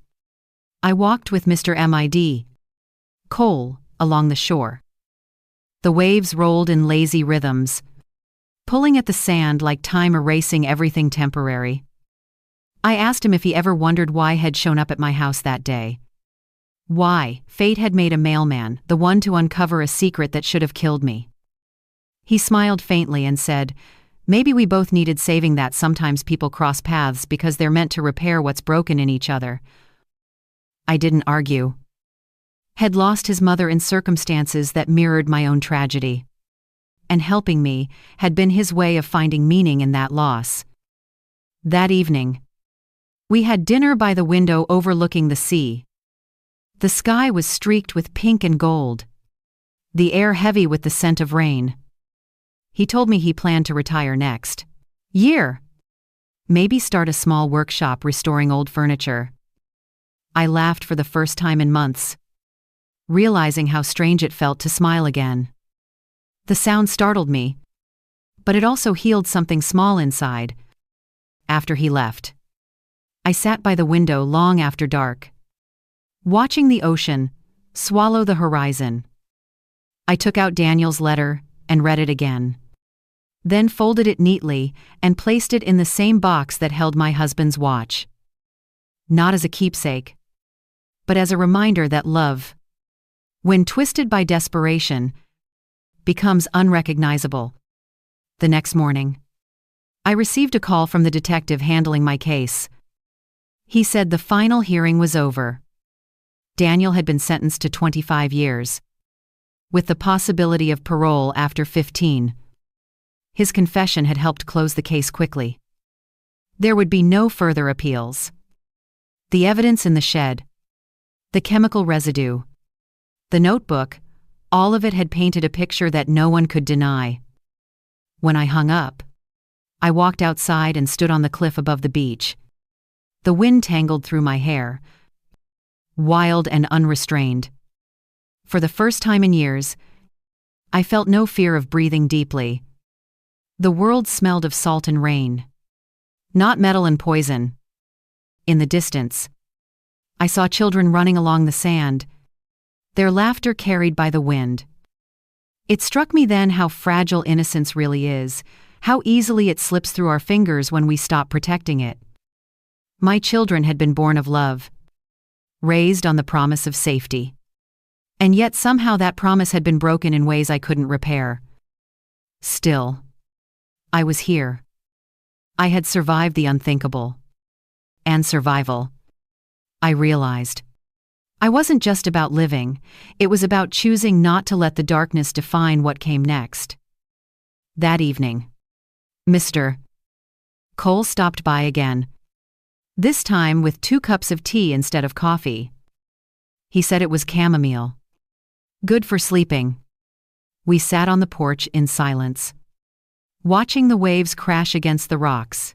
I walked with Mr. M.I.D. Cole along the shore. The waves rolled in lazy rhythms, pulling at the sand like time erasing everything temporary. I asked him if he ever wondered why I had shown up at my house that day. Why fate had made a mailman, the one to uncover a secret that should have killed me. He smiled faintly and said, "Maybe we both needed saving, that sometimes people cross paths because they're meant to repair what's broken in each other." I didn't argue. Had lost his mother in circumstances that mirrored my own tragedy. And helping me had been his way of finding meaning in that loss. That evening, we had dinner by the window overlooking the sea. The sky was streaked with pink and gold, the air heavy with the scent of rain. He told me he planned to retire next year. Maybe start a small workshop restoring old furniture. I laughed for the first time in months, realizing how strange it felt to smile again. The sound startled me, but it also healed something small inside. After he left, I sat by the window long after dark, watching the ocean swallow the horizon. I took out Daniel's letter and read it again, then folded it neatly and placed it in the same box that held my husband's watch. Not as a keepsake, but as a reminder that love, when twisted by desperation, becomes unrecognizable. The next morning, I received a call from the detective handling my case. He said the final hearing was over. Daniel had been sentenced to 25 years, with the possibility of parole after 15. His confession had helped close the case quickly. There would be no further appeals. The evidence in the shed, the chemical residue, the notebook, all of it had painted a picture that no one could deny. When I hung up, I walked outside and stood on the cliff above the beach. The wind tangled through my hair, wild and unrestrained. For the first time in years, I felt no fear of breathing deeply. The world smelled of salt and rain, not metal and poison. In the distance, I saw children running along the sand, their laughter carried by the wind. It struck me then how fragile innocence really is, how easily it slips through our fingers when we stop protecting it. My children had been born of love, raised on the promise of safety. And yet somehow that promise had been broken in ways I couldn't repair. Still, I was here. I had survived the unthinkable. And survival, I realized, I wasn't just about living, it was about choosing not to let the darkness define what came next. That evening, Mr. Cole stopped by again, this time with 2 cups of tea instead of coffee. He said it was chamomile, good for sleeping. We sat on the porch in silence, watching the waves crash against the rocks.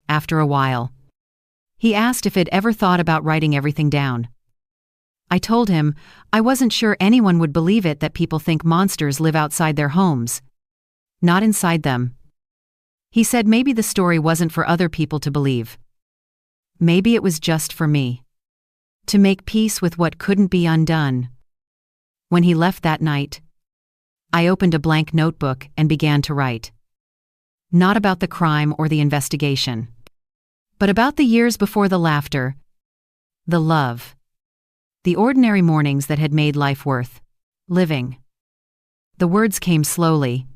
After a while, he asked if I'd ever thought about writing everything down. I told him I wasn't sure anyone would believe it, that people think monsters live outside their homes, not inside them. He said maybe the story wasn't for other people to believe. Maybe it was just for me, to make peace with what couldn't be undone. When he left that night, I opened a blank notebook and began to write. Not about the crime or the investigation, but about the years before, the laughter, the love, the ordinary mornings that had made life worth living. The words came slowly,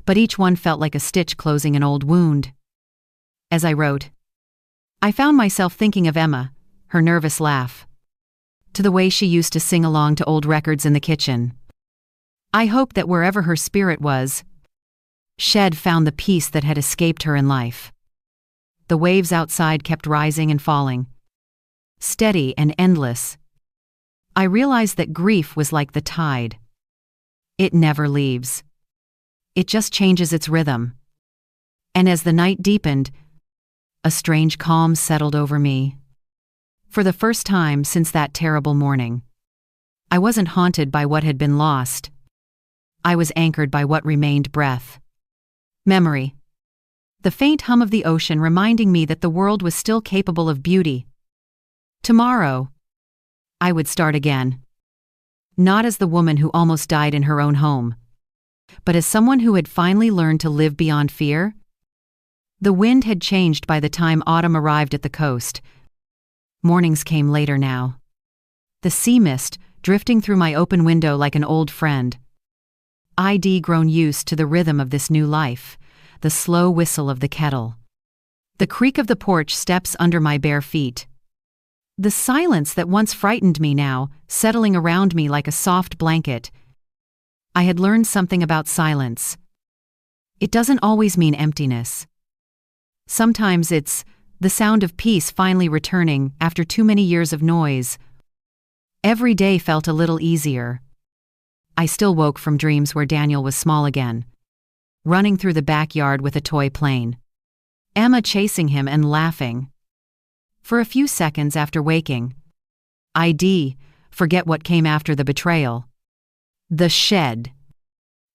but each one felt like a stitch closing an old wound. As I wrote, I found myself thinking of Emma, her nervous laugh, to the way she used to sing along to old records in the kitchen. I hoped that wherever her spirit was, she'd found the peace that had escaped her in life. The waves outside kept rising and falling, steady and endless. I realized that grief was like the tide. It never leaves. It just changes its rhythm. And as the night deepened, a strange calm settled over me. For the first time since that terrible morning, I wasn't haunted by what had been lost. I was anchored by what remained breath. Memory. The faint hum of the ocean reminding me that the world was still capable of beauty. Tomorrow, I would start again. Not as the woman who almost died in her own home, but as someone who had finally learned to live beyond fear. The wind had changed by the time autumn arrived at the coast. Mornings came later now. The sea mist, drifting through my open window like an old friend. I'd grown used to the rhythm of this new life, the slow whistle of the kettle, the creak of the porch steps under my bare feet. The silence that once frightened me now, settling around me like a soft blanket. I had learned something about silence. It doesn't always mean emptiness. Sometimes it's the sound of peace finally returning after too many years of noise. Every day felt a little easier. I still woke from dreams where Daniel was small again, running through the backyard with a toy plane. Emma chasing him and laughing. For a few seconds after waking, I'd forget what came after the betrayal. The shed.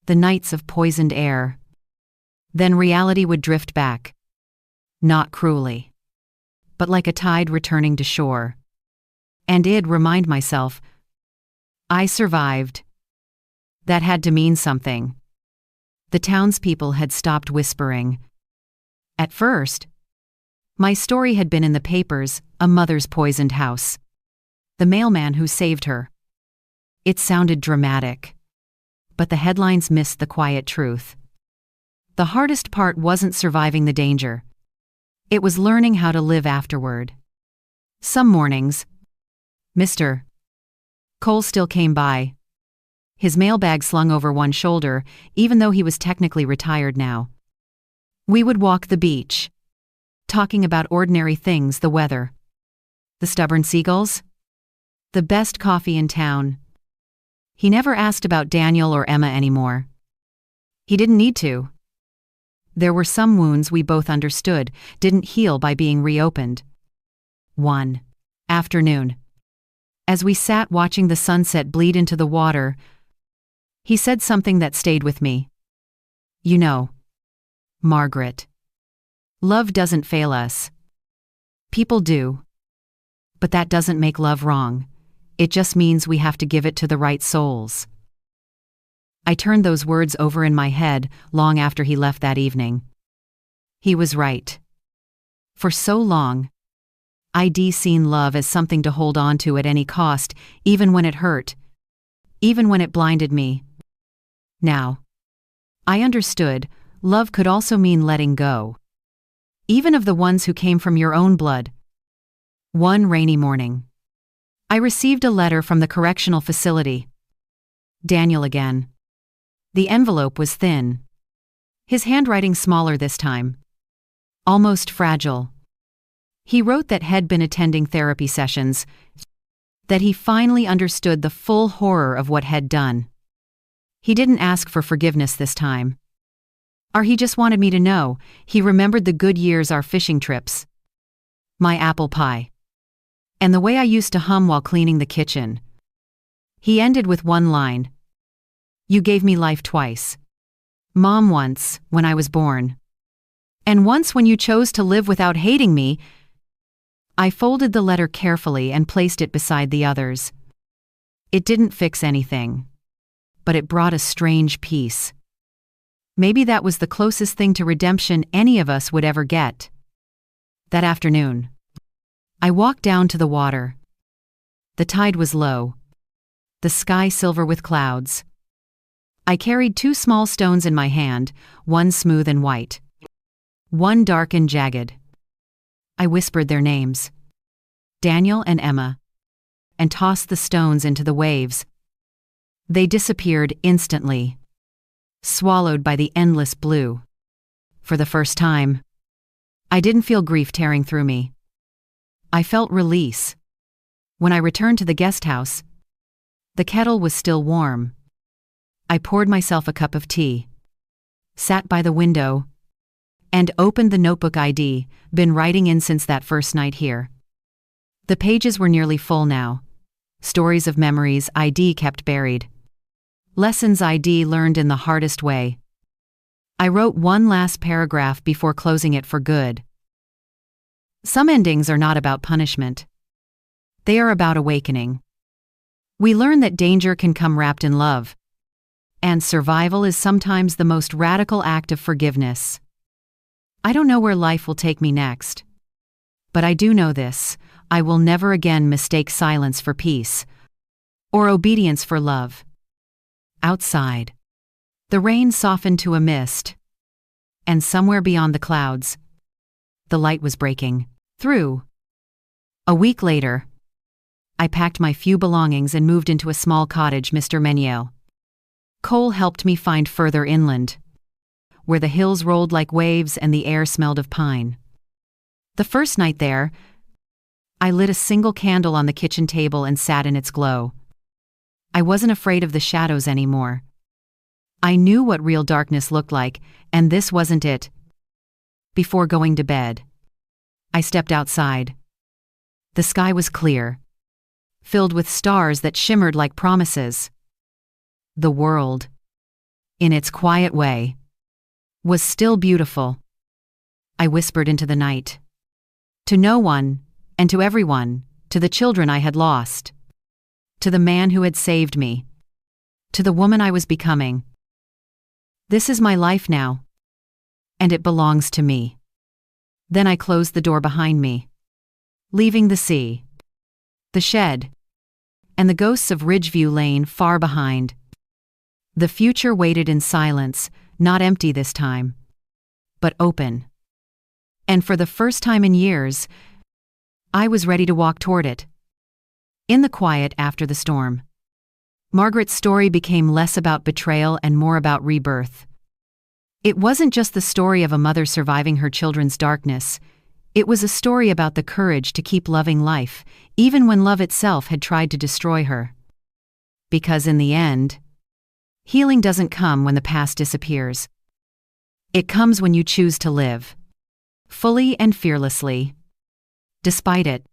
The nights of poisoned air. Then reality would drift back. Not cruelly, but like a tide returning to shore. And I'd remind myself, I survived. That had to mean something. The townspeople had stopped whispering. At first, my story had been in the papers, a mother's poisoned house. The mailman who saved her. It sounded dramatic. But the headlines missed the quiet truth. The hardest part wasn't surviving the danger. It was learning how to live afterward. Some mornings, Mr. Cole still came by. His mailbag slung over one shoulder, even though he was technically retired now. We would walk the beach, talking about ordinary things, the weather, the stubborn seagulls, the best coffee in town. He never asked about Daniel or Emma anymore. He didn't need to. There were some wounds we both understood didn't heal by being reopened. One afternoon, as we sat watching the sunset bleed into the water, he said something that stayed with me. You know, Margaret, love doesn't fail us. People do. But that doesn't make love wrong. It just means we have to give it to the right souls. I turned those words over in my head long after he left that evening. He was right. For so long, I'd seen love as something to hold on to at any cost, even when it hurt, even when it blinded me. Now, I understood love could also mean letting go, even of the ones who came from your own blood. One rainy morning, I received a letter from the correctional facility. Daniel again. The envelope was thin. His handwriting smaller this time. Almost fragile. He wrote that he'd been attending therapy sessions, that he finally understood the full horror of what he'd done. He didn't ask for forgiveness this time. Or he just wanted me to know he remembered the good years, our fishing trips, my apple pie, and the way I used to hum while cleaning the kitchen. He ended with one line. You gave me life twice. Mom once, when I was born. And once when you chose to live without hating me. I folded the letter carefully and placed it beside the others. It didn't fix anything, but it brought a strange peace. Maybe that was the closest thing to redemption any of us would ever get. That afternoon, I walked down to the water. The tide was low, the sky silver with clouds. I carried 2 small stones in my hand, one smooth and white, one dark and jagged. I whispered their names, Daniel and Emma, and tossed the stones into the waves. They disappeared instantly, swallowed by the endless blue. For the first time, I didn't feel grief tearing through me. I felt release. When I returned to the guest house, the kettle was still warm. I poured myself a cup of tea, sat by the window, and opened the notebook I'd been writing in since that first night here. The pages were nearly full now, stories of memories I'd kept buried. Lessons ID learned in the hardest way. I wrote one last paragraph before closing it for good. Some endings are not about punishment. They are about awakening. We learn that danger can come wrapped in love, and survival is sometimes the most radical act of forgiveness. I don't know where life will take me next. But I do know this: I will never again mistake silence for peace, or obedience for love. Outside, the rain softened to a mist, and somewhere beyond the clouds, the light was breaking through. A week later, I packed my few belongings and moved into a small cottage Mr. Meniel. Cole helped me find further inland, where the hills rolled like waves and the air smelled of pine. The first night there, I lit a single candle on the kitchen table and sat in its glow. I wasn't afraid of the shadows anymore. I knew what real darkness looked like, and this wasn't it. Before going to bed, I stepped outside. The sky was clear, filled with stars that shimmered like promises. The world, in its quiet way, was still beautiful. I whispered into the night. To no one, and to everyone, to the children I had lost, to the man who had saved me, to the woman I was becoming. This is my life now, and it belongs to me. Then I closed the door behind me, leaving the sea, the shed, and the ghosts of Ridgeview Lane far behind. The future waited in silence, not empty this time, but open. And for the first time in years, I was ready to walk toward it. In the quiet after the storm, Margaret's story became less about betrayal and more about rebirth. It wasn't just the story of a mother surviving her children's darkness. It was a story about the courage to keep loving life, even when love itself had tried to destroy her. Because in the end, healing doesn't come when the past disappears. It comes when you choose to live, fully and fearlessly, despite it.